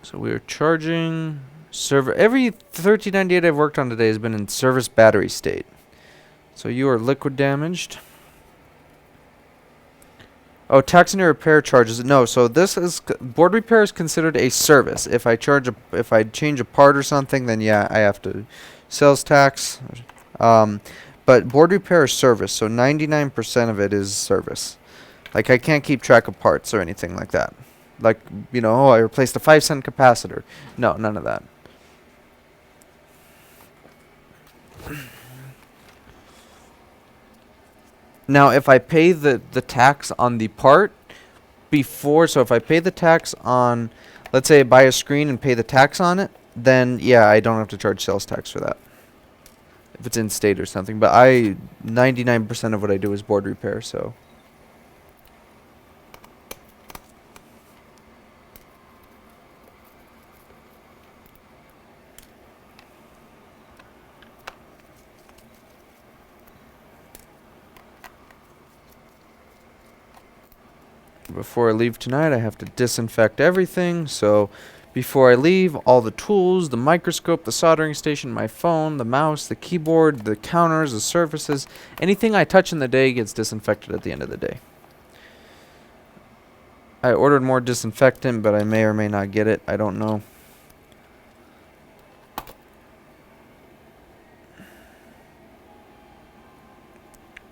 So we are charging server. Every 1398 I've worked on today has been in service battery state. So you are liquid damaged. Oh, tax on your repair charges. No, so this is board repair is considered a service. If I change a part or something, then yeah, I have to sales tax. But board repair is service, so 99% of it is service. Like I can't keep track of parts or anything like that. Like, you know, oh, I replaced a 5-cent capacitor. No, none of that. Now, if I pay the tax on the part before, so if I pay the tax on, let's say I buy a screen and pay the tax on it, then yeah, I don't have to charge sales tax for that. If it's in state or something. But 99% of what I do is board repair, so. Before I leave tonight, I have to disinfect everything. So before I leave, all the tools, the microscope, the soldering station, my phone, the mouse, the keyboard, the counters, the surfaces, anything I touch in the day gets disinfected at the end of the day. I ordered more disinfectant, but I may or may not get it. I don't know.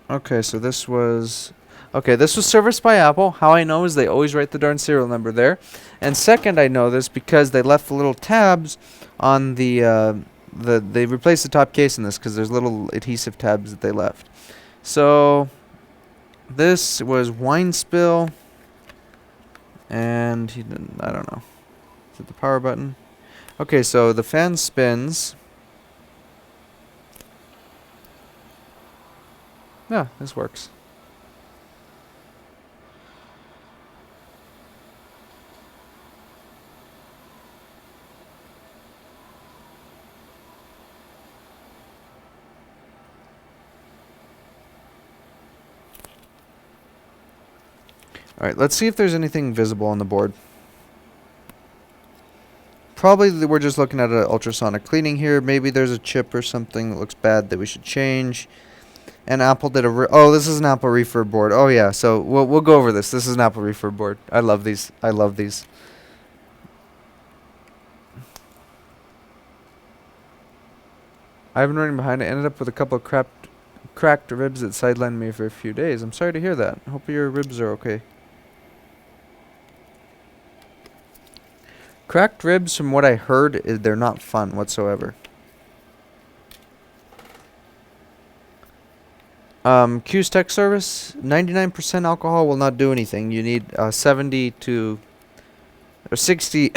Okay, so this was serviced by Apple. How I know is they always write the darn serial number there. And second, I know this because they left the little tabs on they replaced the top case in this because there's little adhesive tabs that they left. So this was wine spill, and I don't know. Is it the power button? Okay, so the fan spins. Yeah, this works. Alright, let's see if there's anything visible on the board. Probably we're just looking at an ultrasonic cleaning here. Maybe there's a chip or something that looks bad that we should change. And Apple did oh, this is an Apple refurb board. Oh yeah, so we'll go over this. This is an Apple refurb board. I love these. I love these. I've been running behind. I ended up with a couple of cracked ribs that sidelined me for a few days. I'm sorry to hear that. I hope your ribs are okay. Cracked ribs, from what I heard, they're not fun whatsoever. Q's Tech Service, 99% alcohol will not do anything. You need 70 to or 60,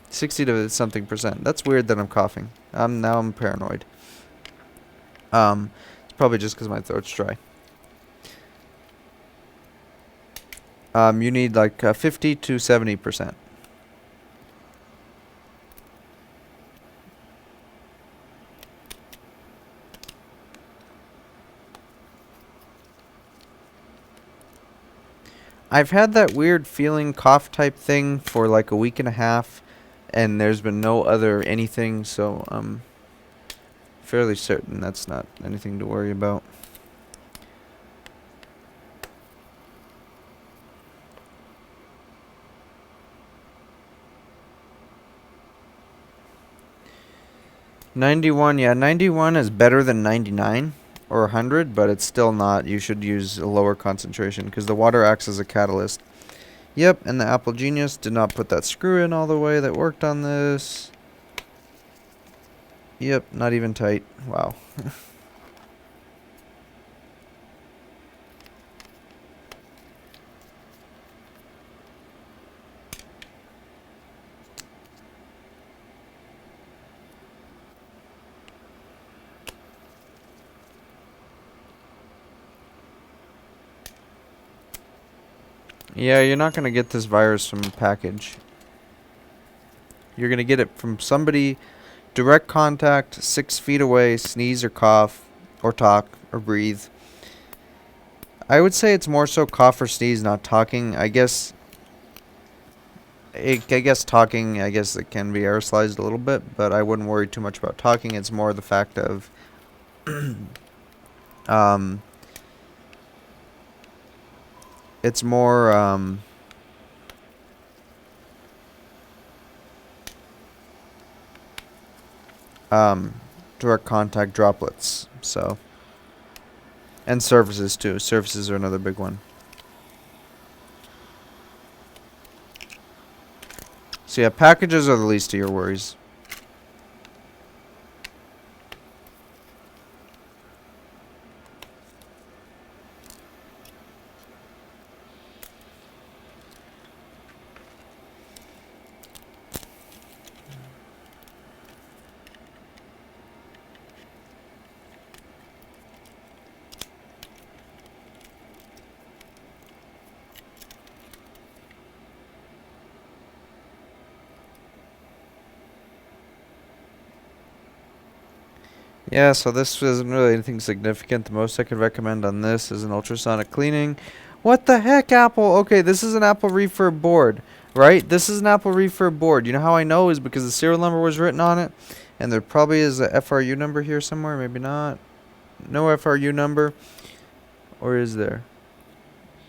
60 to something percent. That's weird that I'm coughing. Now I'm paranoid. It's probably just because my throat's dry. You need like 50 to 70%. I've had that weird feeling cough type thing for like a week and a half, and there's been no other anything, so I'm fairly certain that's not anything to worry about. .91, yeah, 91 is better than 99 or 100, but it's still not. You should use a lower concentration because the water acts as a catalyst. Yep, and the Apple Genius did not put that screw in all the way that worked on this. Yep, not even tight. Wow. Yeah, you're not going to get this virus from a package. You're going to get it from somebody, direct contact, 6 feet away, sneeze or cough, or talk, or breathe. I would say it's more so cough or sneeze, not talking. I guess talking, I guess it can be aerosolized a little bit, but I wouldn't worry too much about talking. It's more the fact of it's more direct contact droplets. So, and surfaces too. Surfaces are another big one. So yeah, packages are the least of your worries. Yeah, so this isn't really anything significant. The most I could recommend on this is an ultrasonic cleaning. What the heck, Apple? Okay, this is an Apple refurb board, right? This is an Apple refurb board. You know how I know is because the serial number was written on it, and there probably is a FRU number here somewhere. Maybe not. No FRU number. Or is there?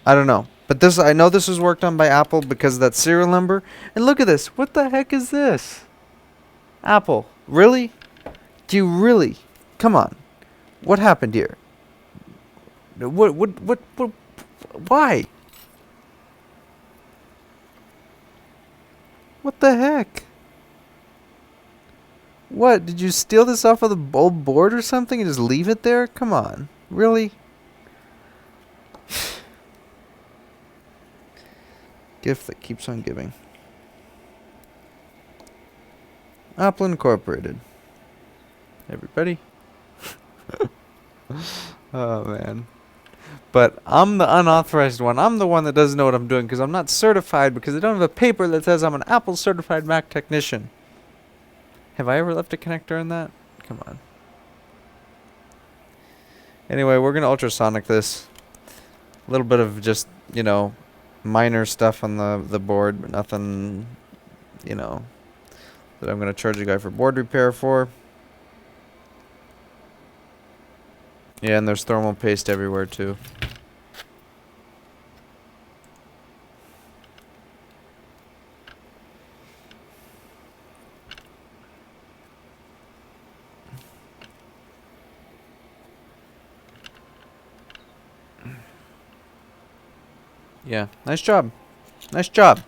I don't know. But this, I know this was worked on by Apple because of that serial number. And look at this. What the heck is this? Apple. Really? Do you really? Come on. What happened here? What, why? What the heck? What, did you steal this off of the old board or something and just leave it there? Come on. Really? Gift that keeps on giving. Apple Incorporated. Everybody. Oh, man. But I'm the unauthorized one. I'm the one that doesn't know what I'm doing because I'm not certified because I don't have a paper that says I'm an Apple certified Mac technician. Have I ever left a connector in that? Come on. Anyway, we're going to ultrasonic this. A little bit of just, you know, minor stuff on the board, but nothing, you know, that I'm going to charge a guy for board repair for. Yeah, and there's thermal paste everywhere too. Yeah, nice job. Nice job.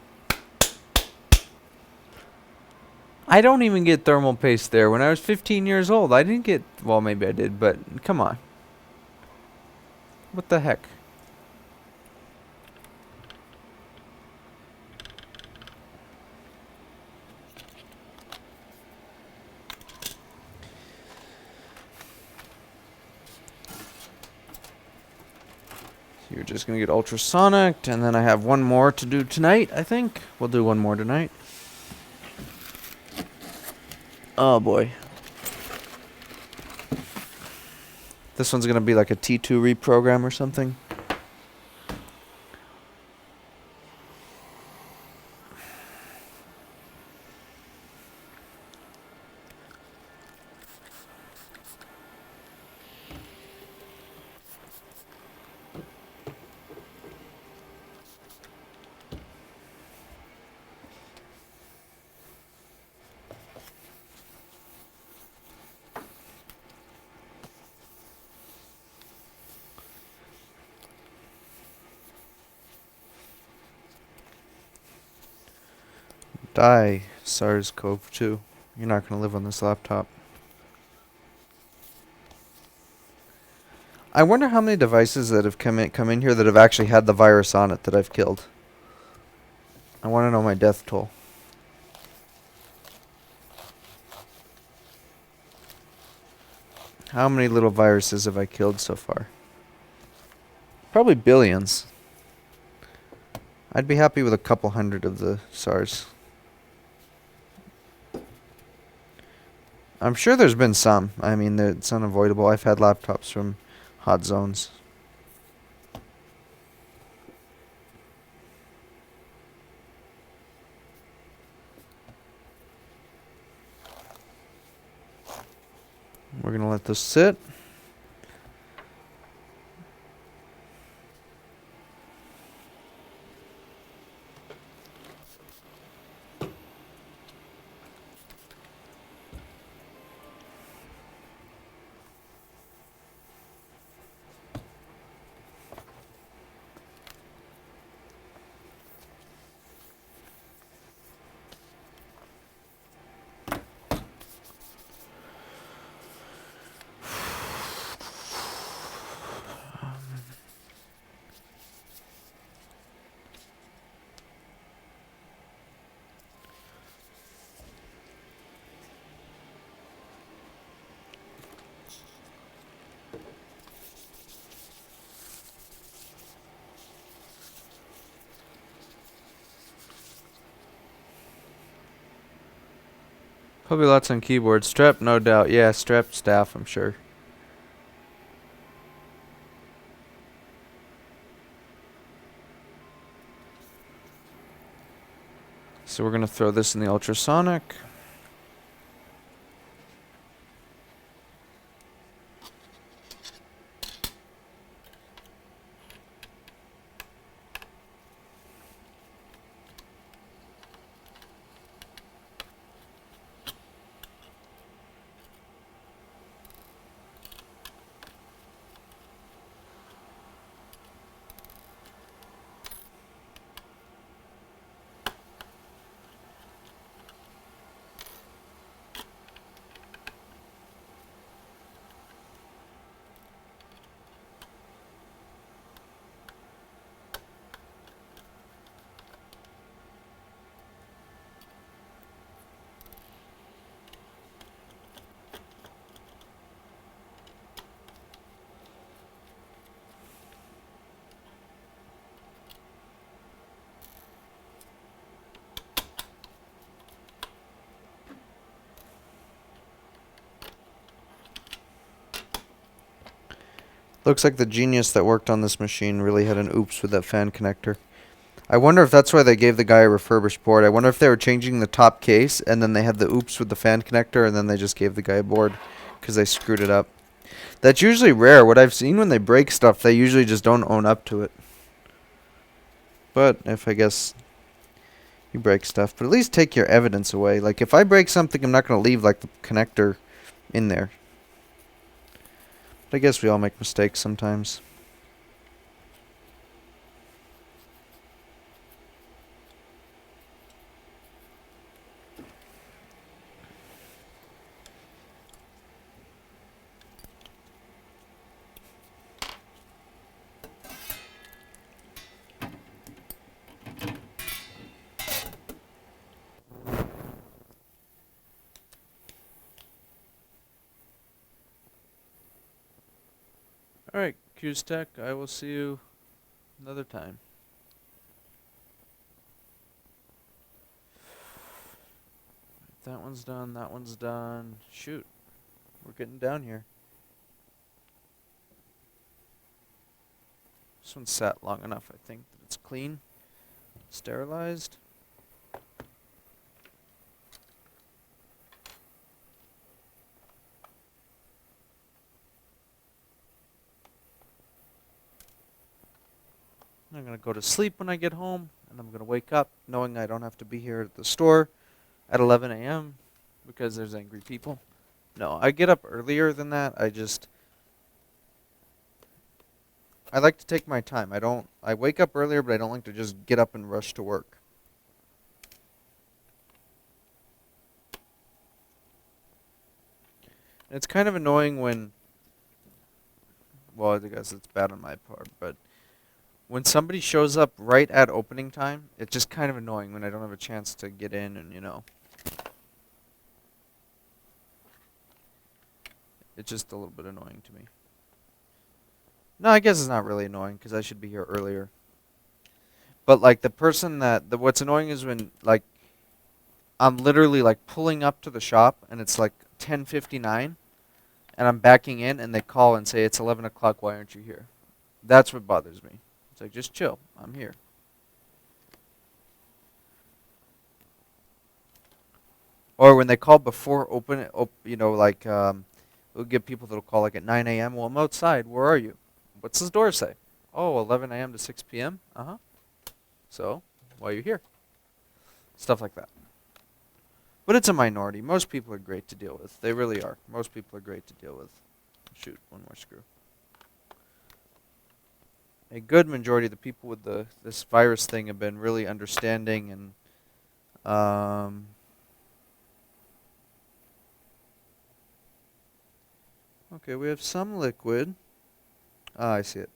I don't even get thermal paste there. When I was 15 years old, I didn't get, well, maybe I did, but come on. What the heck? You're just gonna get ultrasonic, and then I have one more to do tonight, I think. We'll do one more tonight. Oh boy. This one's gonna be like a T2 reprogram or something. Die, SARS-CoV-2. You're not gonna live on this laptop. I wonder how many devices that have come in here that have actually had the virus on it that I've killed. I want to know my death toll. How many little viruses have I killed so far? Probably billions. I'd be happy with a couple hundred of the SARS. I'm sure there's been some. I mean, it's unavoidable. I've had laptops from hot zones. We're going to let this sit. Probably lots on keyboard. Strep, no doubt. Yeah, strep, staph, I'm sure. So we're going to throw this in the ultrasonic. Looks like the genius that worked on this machine really had an oops with that fan connector. I wonder if that's why they gave the guy a refurbished board. I wonder if they were changing the top case and then they had the oops with the fan connector and then they just gave the guy a board because they screwed it up. That's usually rare. What I've seen when they break stuff, they usually just don't own up to it. But if I guess you break stuff, but at least take your evidence away. Like if I break something, I'm not going to leave like the connector in there. But I guess we all make mistakes sometimes. Alright, Q's Tech, I will see you another time. That one's done, that one's done. Shoot, we're getting down here. This one's sat long enough, I think, that it's clean, sterilized. I'm going to go to sleep when I get home, and I'm going to wake up knowing I don't have to be here at the store at 11 a.m. because there's angry people. No, I get up earlier than that. I like to take my time. I wake up earlier, but I don't like to just get up and rush to work. And it's kind of annoying when, well, I guess it's bad on my part, but when somebody shows up right at opening time, it's just kind of annoying when I don't have a chance to get in and, it's just a little bit annoying to me. No, I guess it's not really annoying because I should be here earlier. But like what's annoying is when like I'm literally like pulling up to the shop and it's like 10:59 and I'm backing in and they call and say it's 11 o'clock. Why aren't you here? That's what bothers me. It's like, just chill. I'm here. Or when they call before we'll get people that'll call like at 9 a.m. Well, I'm outside. Where are you? What's this door say? Oh, 11 a.m. to 6 p.m.? Uh-huh. So, why are you here? Stuff like that. But it's a minority. Most people are great to deal with. They really are. Most people are great to deal with. Shoot, one more screw. A good majority of the people with this virus thing have been really understanding and okay, we have some liquid. Ah, I see it.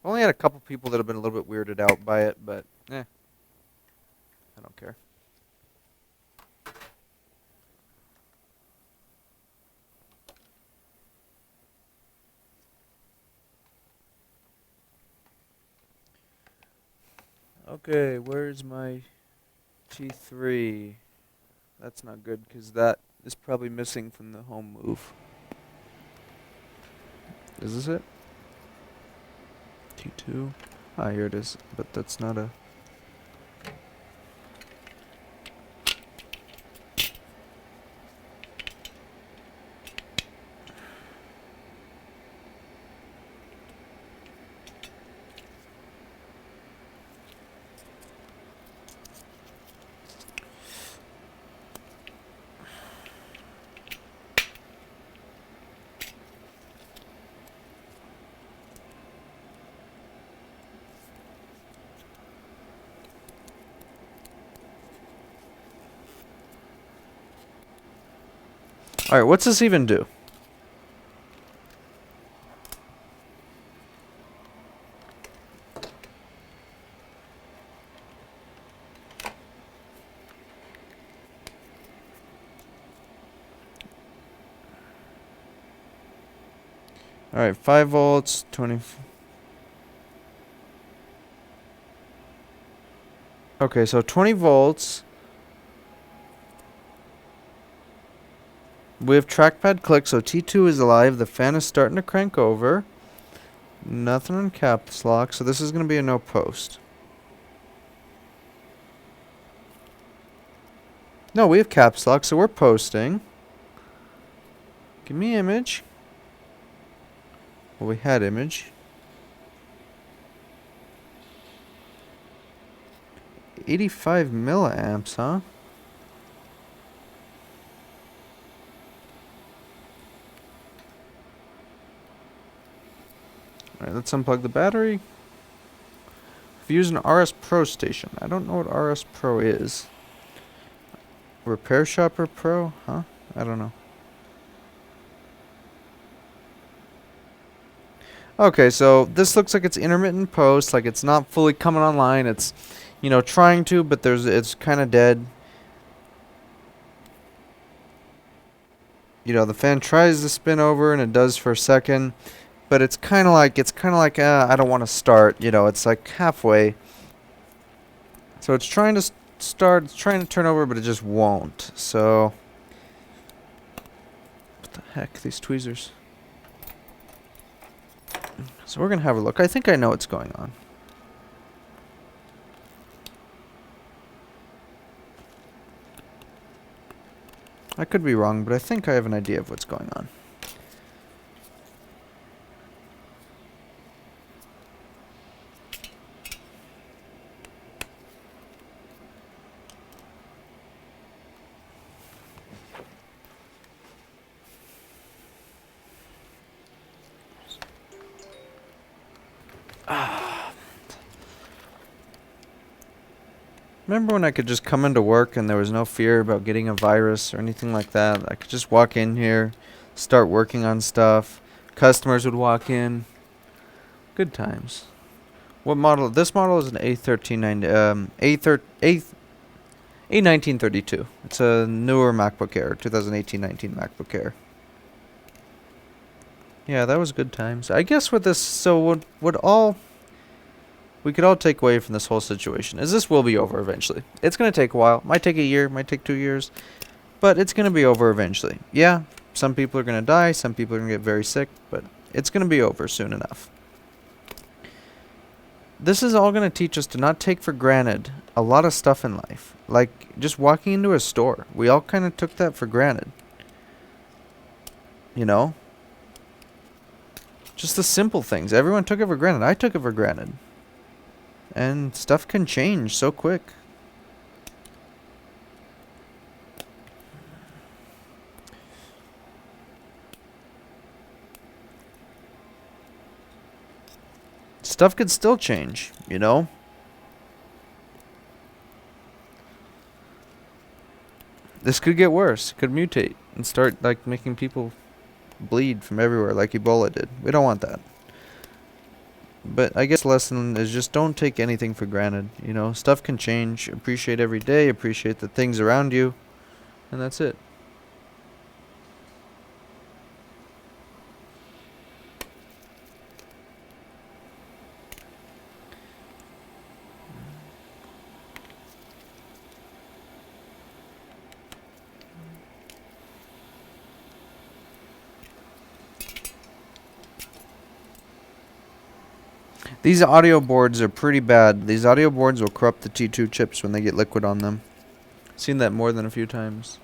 Only had a couple people that have been a little bit weirded out by it, but I don't care. Okay, where's my T3? That's not good because that is probably missing from the home move. Is this it? T2. Ah, here it is. But that's not a... Alright, what's this even do? Alright, 5 volts, 20... Okay, so 20 volts. We have trackpad click, so T2 is alive. The fan is starting to crank over. Nothing on caps lock, so this is going to be a no post. No, we have caps lock, so we're posting. Give me image. Well, we had image. 85 milliamps, huh? Alright, let's unplug the battery. If you use an RS Pro station. I don't know what RS Pro is. Repair Shopper Pro? Huh? I don't know. Okay, so this looks like it's intermittent post, like it's not fully coming online. It's, you know, trying to, but it's kind of dead. You know, the fan tries to spin over and it does for a second, but it's kind of like I don't want to start. You know, it's like halfway. So it's trying to start, it's trying to turn over, but it just won't. So what the heck, these tweezers. So we're gonna have a look. I think I know what's going on. I could be wrong, but I think I have an idea of what's going on. Remember when I could just come into work and there was no fear about getting a virus or anything like that? I could just walk in here, start working on stuff. Customers would walk in. Good times. What model? This model is an A1932. It's a newer MacBook Air, 2018-19 MacBook Air. Yeah, that was good times. I guess with this, so we could all take away from this whole situation is this will be over eventually. It's going to take a while. Might take a year, might take 2 years, but it's going to be over eventually. Yeah, some people are going to die, some people are going to get very sick, but it's going to be over soon enough. This is all going to teach us to not take for granted a lot of stuff in life. Like just walking into a store. We all kind of took that for granted. You know? Just the simple things. Everyone took it for granted. I took it for granted. And stuff can change so quick. Stuff could still change, you know? This could get worse. It could mutate and start like making people bleed from everywhere like Ebola did. We don't want that. But I guess the lesson is just don't take anything for granted. You know, stuff can change. Appreciate every day. Appreciate the things around you. And that's it. These audio boards are pretty bad. These audio boards will corrupt the T2 chips when they get liquid on them. Seen that more than a few times.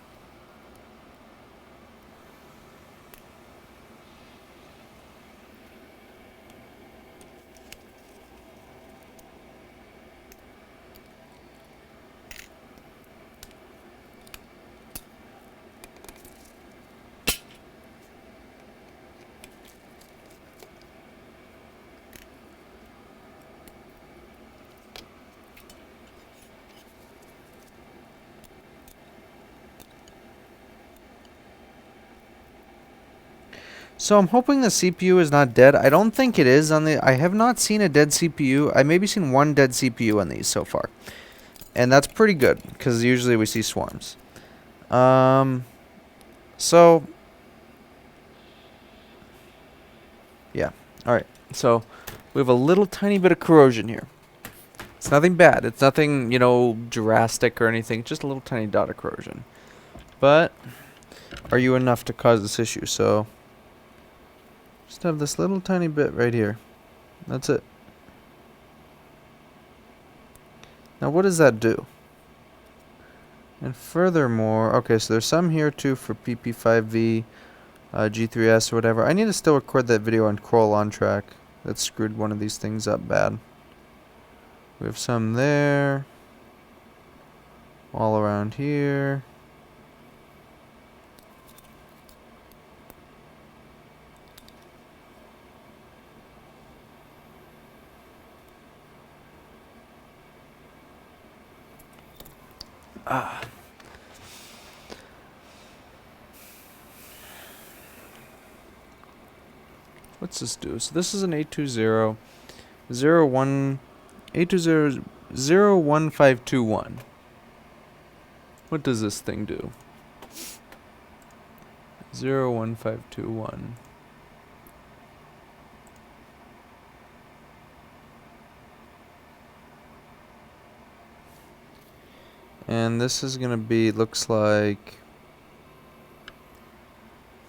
So I'm hoping the CPU is not dead. I don't think it is on the... I have not seen a dead CPU. I maybe seen one dead CPU on these so far. And that's pretty good, because usually we see swarms. So... yeah. Alright. So, we have a little tiny bit of corrosion here. It's nothing bad. It's nothing, you know, drastic or anything. Just a little tiny dot of corrosion. But, are you enough to cause this issue? So... just have this little tiny bit right here. That's it. Now what does that do? And furthermore, okay, so there's some here too for PP5V, G3S or whatever. I need to still record that video on Kroll on track. That screwed one of these things up bad. We have some there. All around here. Ah. What's this do? So this is an 820 01 820 01521. What does this thing do? 01521. And this is gonna be, looks like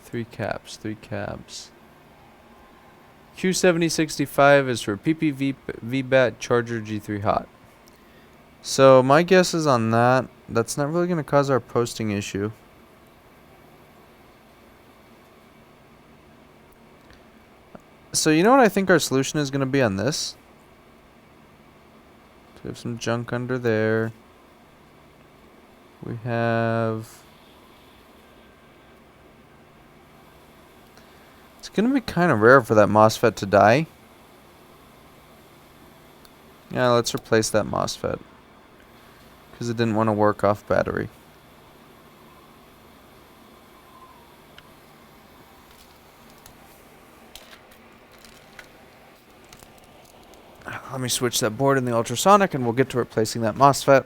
3 caps. Q7065 is for PPV VBAT Charger G3 Hot. So my guess is on that, that's not really gonna cause our posting issue. So you know what I think our solution is gonna be on this? We have some junk under there. We have... It's gonna be kind of rare for that MOSFET to die. Yeah, let's replace that MOSFET. Because it didn't want to work off battery. Let me switch that board in the ultrasonic and we'll get to replacing that MOSFET.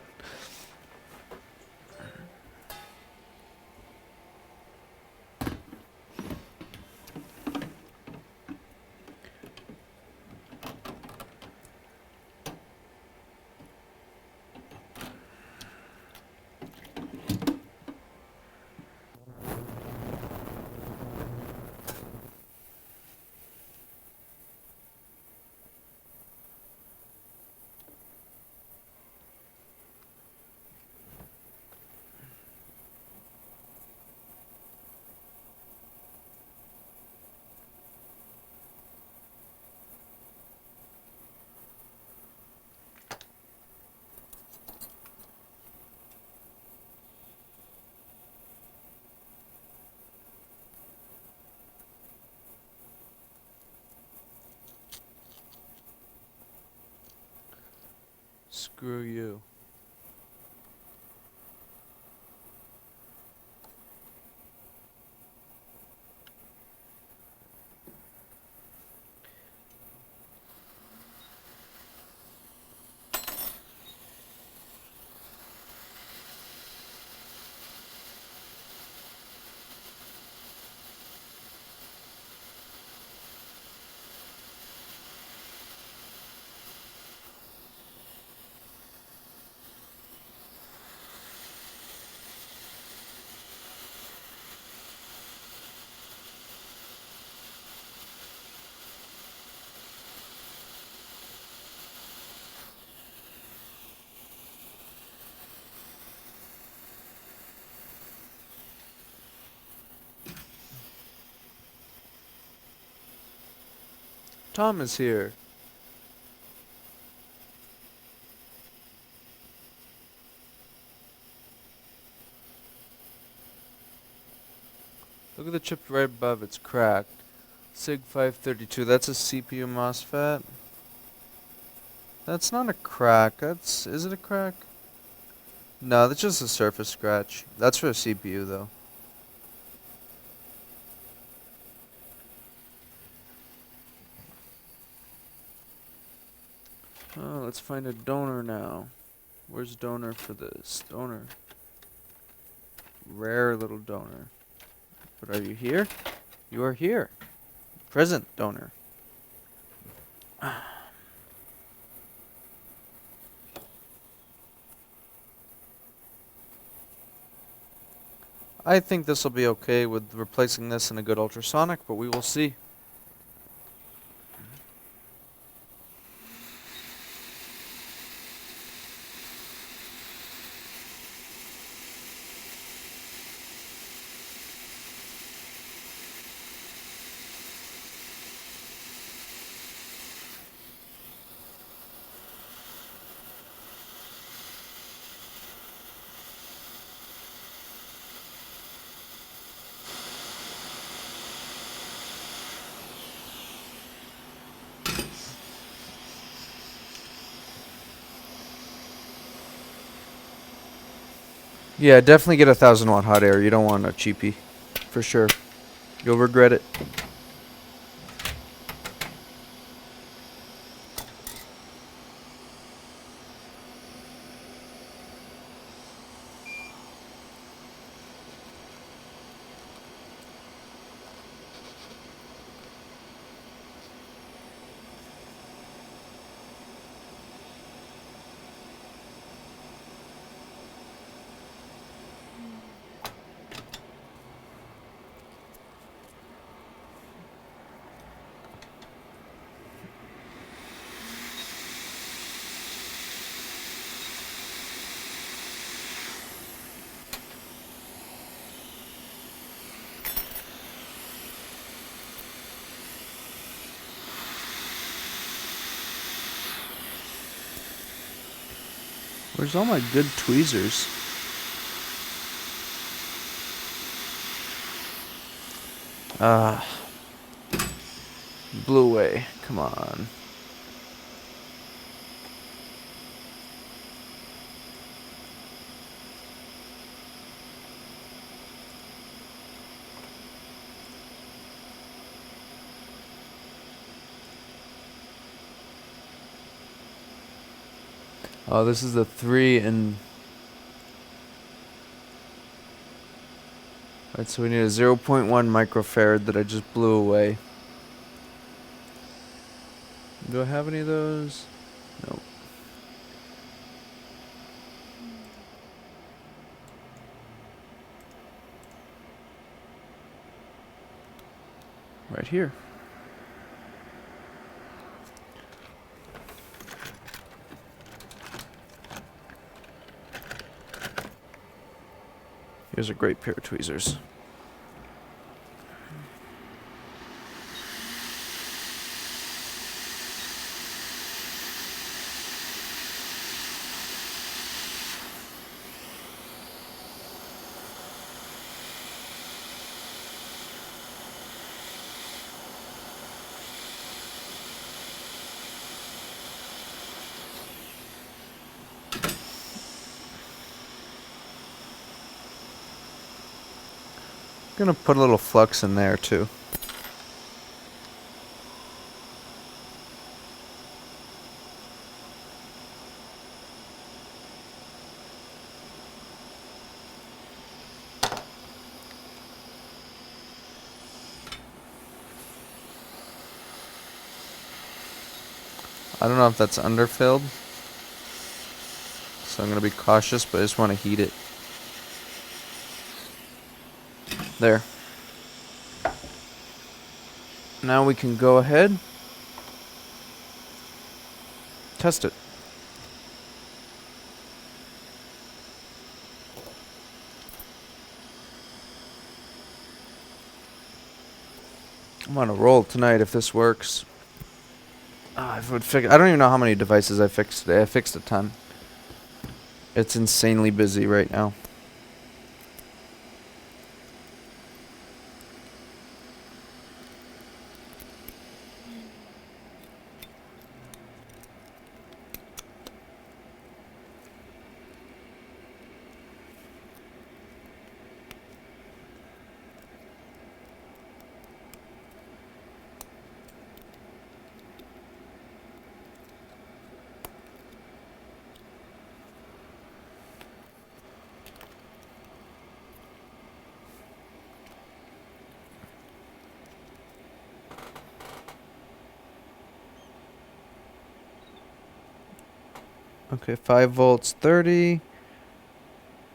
Screw you. Tom is here. Look at the chip right above, it's cracked. SIG 532, that's a CPU MOSFET. That's not a crack, is it a crack? No, that's just a surface scratch. That's for a CPU though. Oh, let's find a donor now. Where's donor for this? Donor. Rare little donor. But are you here? You are here. Present donor. I think this will be okay with replacing this in a good ultrasonic, but we will see. Yeah, definitely get a 1000-watt hot air. You don't want a cheapie. For sure. You'll regret it. Where's all my good tweezers? Ah. Blew away. Come on. Oh, this is the 3 and... Alright, so we need a 0.1 microfarad that I just blew away. Do I have any of those? Nope. Right here. Here's a great pair of tweezers. Gonna put a little flux in there too. I don't know if that's underfilled, so I'm gonna be cautious, but I just want to heat it. There. Now we can go ahead, test it. I'm on a roll tonight if this works. I don't even know how many devices I fixed today. I fixed a ton. It's insanely busy right now. Okay, 5 volts 30,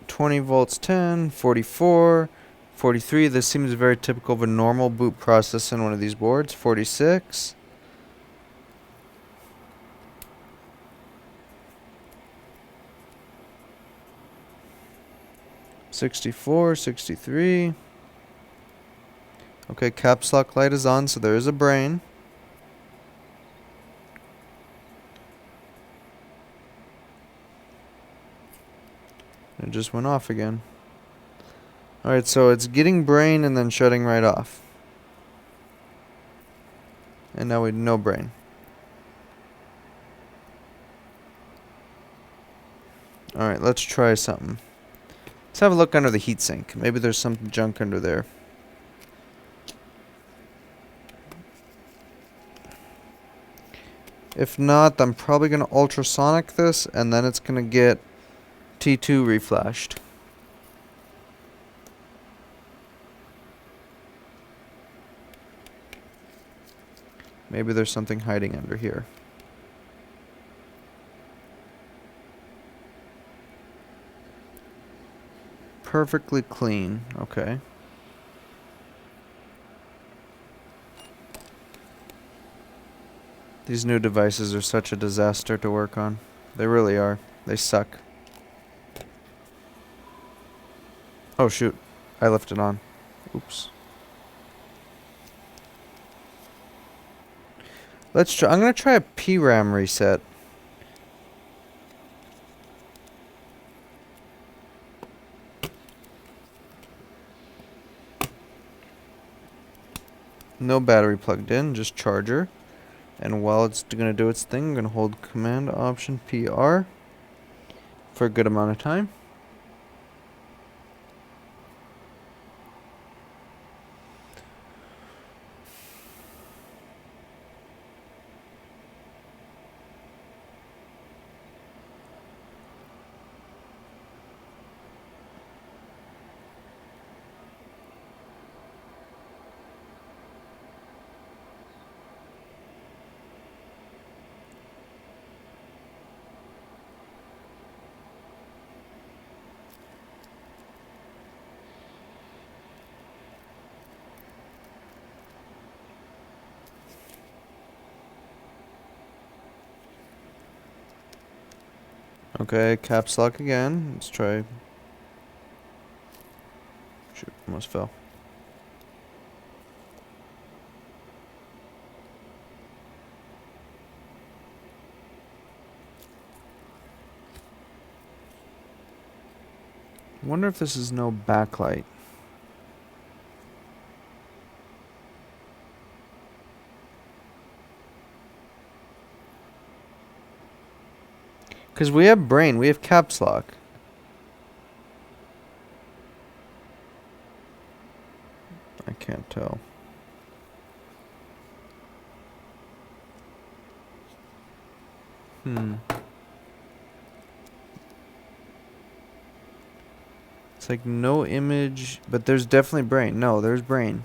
20 volts 10, 44, 43. This seems very typical of a normal boot process in one of these boards. 46. $64, $63. Okay, caps lock light is on, so there is a brain. It just went off again. Alright, so it's getting brain and then shutting right off. And now we no brain. Alright, let's try something. Let's have a look under the heatsink. Maybe there's some junk under there. If not, I'm probably going to ultrasonic this, and then it's going to get T2 reflashed. Maybe there's something hiding under here. Perfectly clean. Okay. These new devices are such a disaster to work on. They really are. They suck. Oh shoot. I left it on. Oops. Let's try. I'm going to try a PRAM reset. No battery plugged in, just charger. And while it's gonna do its thing, I'm gonna hold Command Option PR for a good amount of time. Okay, caps lock again. Let's try. Shoot, almost fell. Wonder if this is no backlight. Because we have brain, we have caps lock. I can't tell. It's like no image, but there's definitely brain. No, there's brain.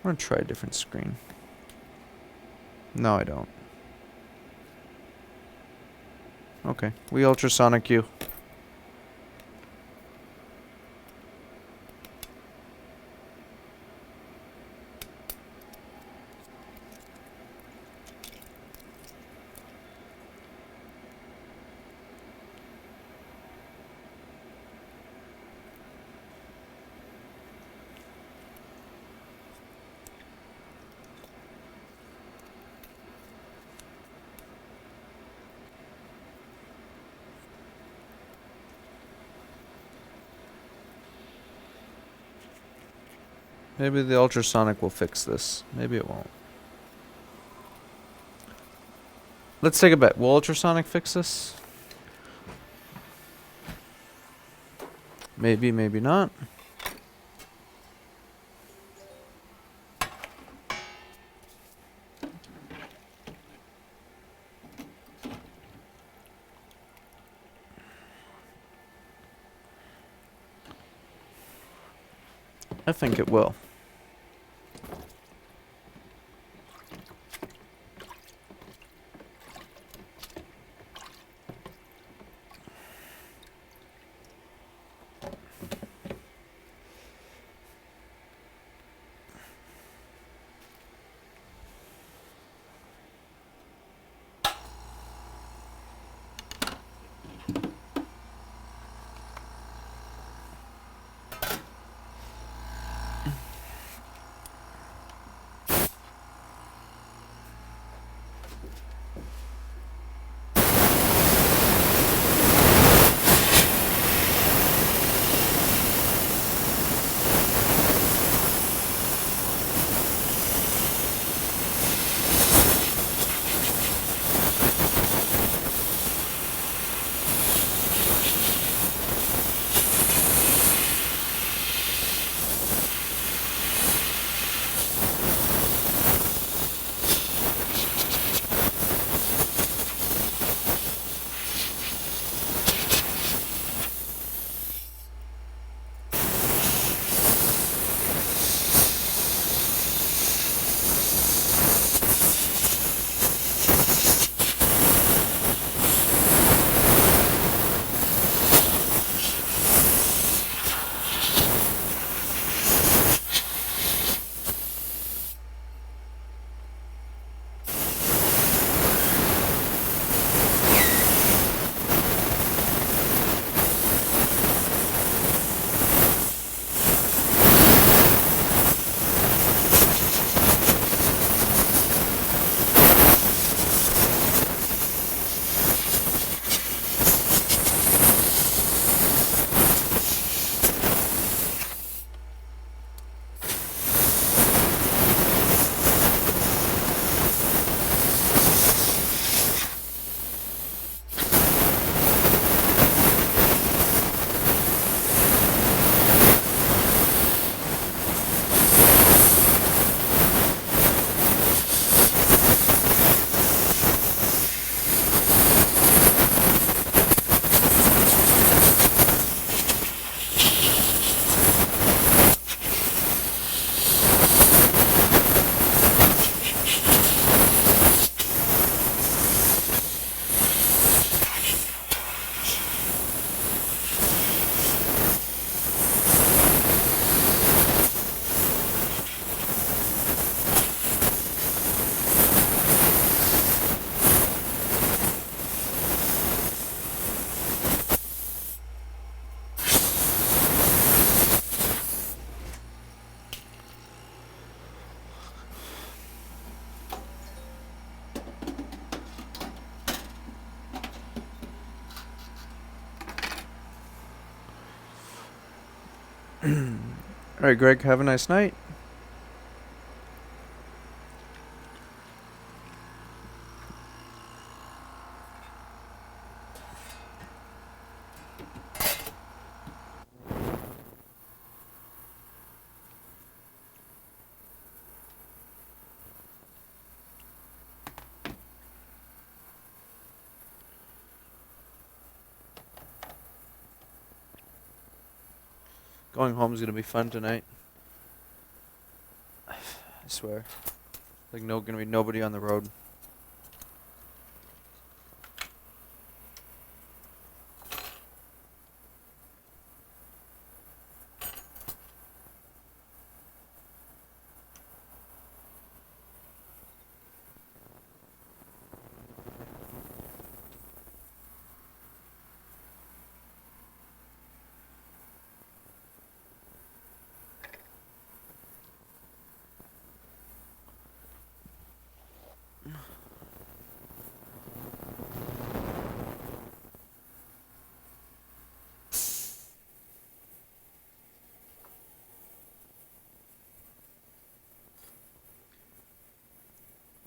I'm gonna try a different screen. No, I don't. Okay, we ultrasonic you. Maybe the ultrasonic will fix this. Maybe it won't. Let's take a bet. Will ultrasonic fix this? Maybe, maybe not. I think it will. Alright, Greg, have a nice night. Going home is gonna be fun tonight. I swear. Like gonna be nobody on the road.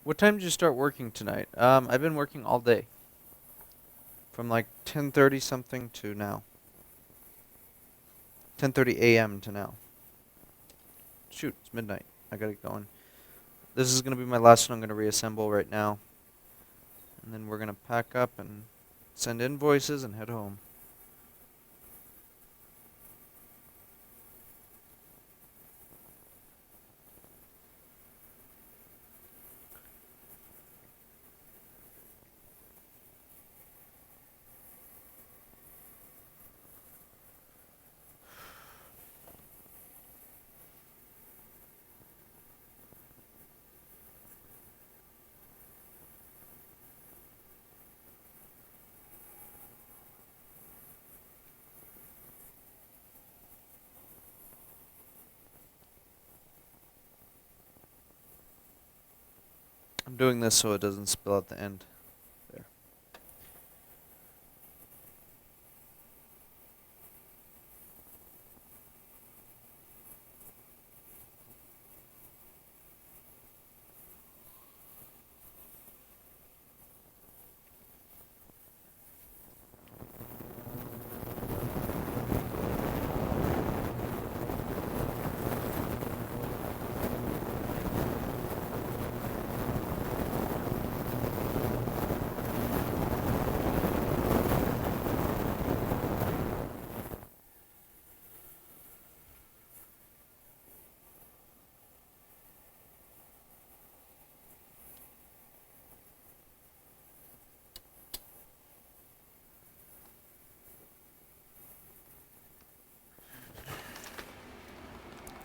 What time did you start working tonight? I've been working all day. From like 10:30 something to now. 10:30 a.m. to now. Shoot, it's midnight. I gotta get going. This is gonna be my last one. I'm gonna reassemble right now. And then we're gonna pack up and send invoices and head home. I'm doing this so it doesn't spill at the end. There.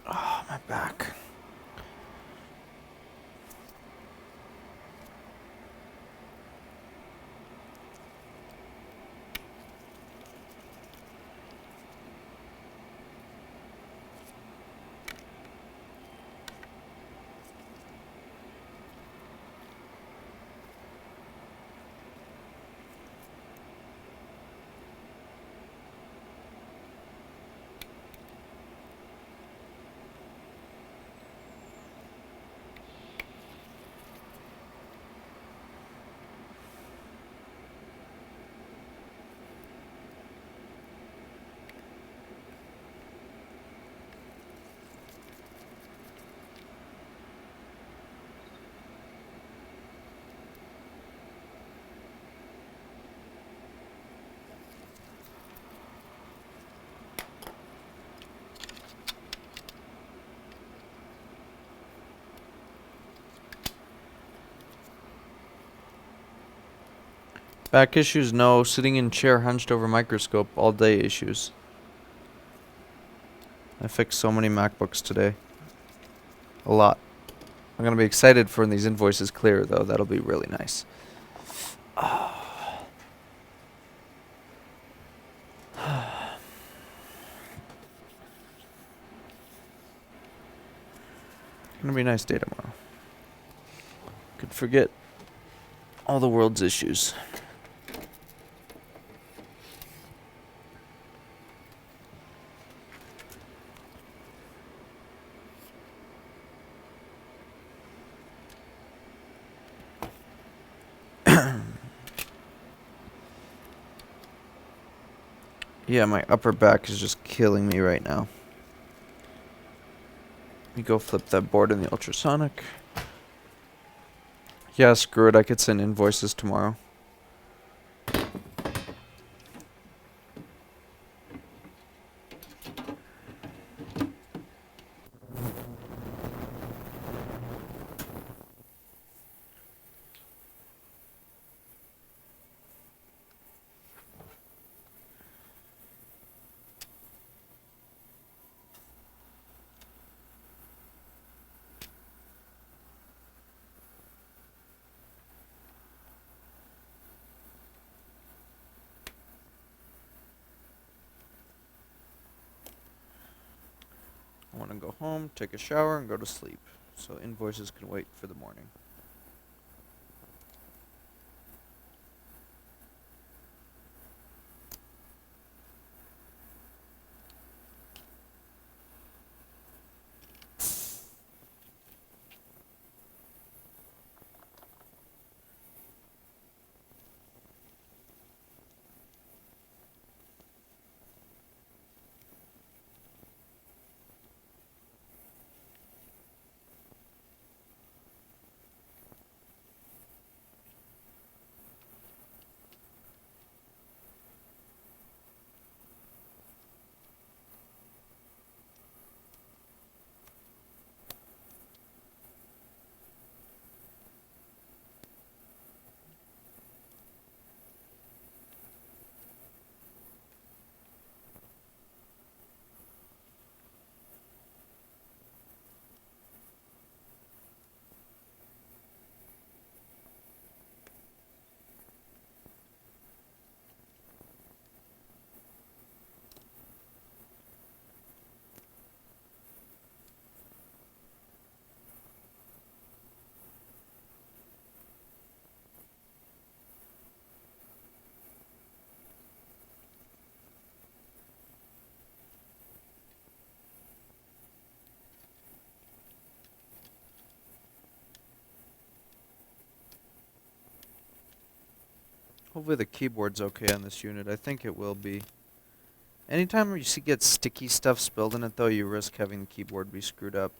Oh, my back. Back issues, no. Sitting in chair hunched over microscope, all day issues. I fixed so many MacBooks today. A lot. I'm gonna be excited for when these invoices clear, though. That'll be really nice. Gonna be a nice day tomorrow. Could forget all the world's issues. Yeah, my upper back is just killing me right now. Let me go flip that board in the ultrasonic. Yeah, screw it. I could send invoices tomorrow. I want to go home, take a shower, and go to sleep. So invoices can wait for the morning. Hopefully the keyboard's okay on this unit. I think it will be. Anytime you get sticky stuff spilled in it, though, you risk having the keyboard be screwed up.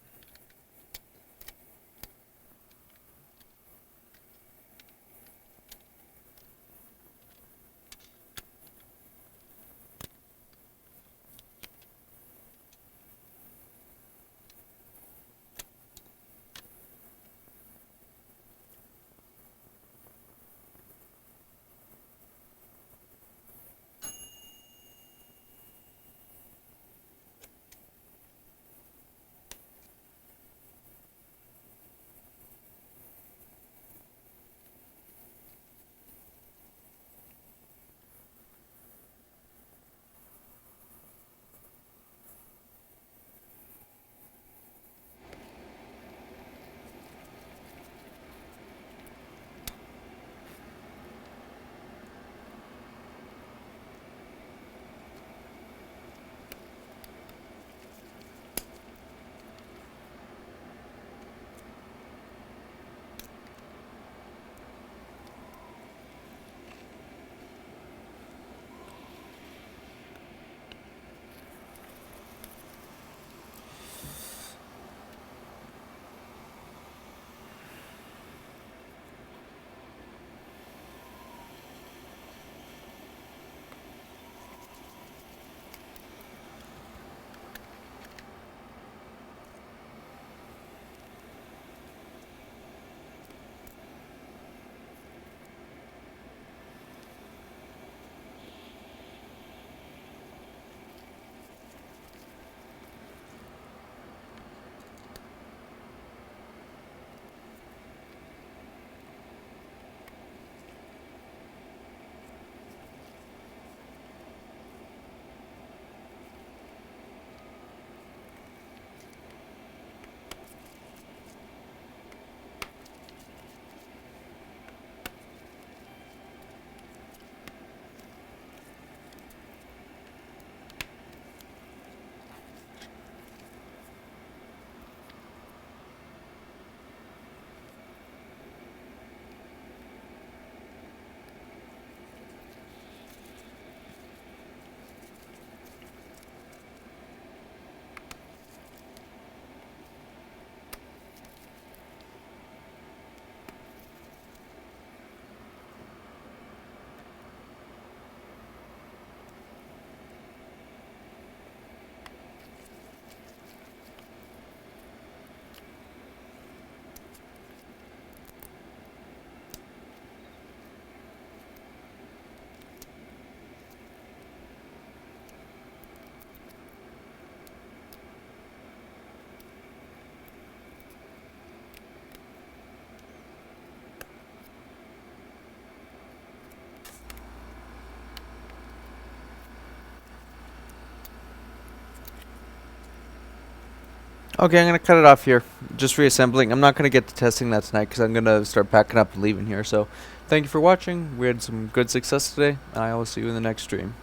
Okay, I'm going to cut it off here. Just reassembling. I'm not going to get to testing that tonight because I'm going to start packing up and leaving here. So thank you for watching. We had some good success today, and I will see you in the next stream.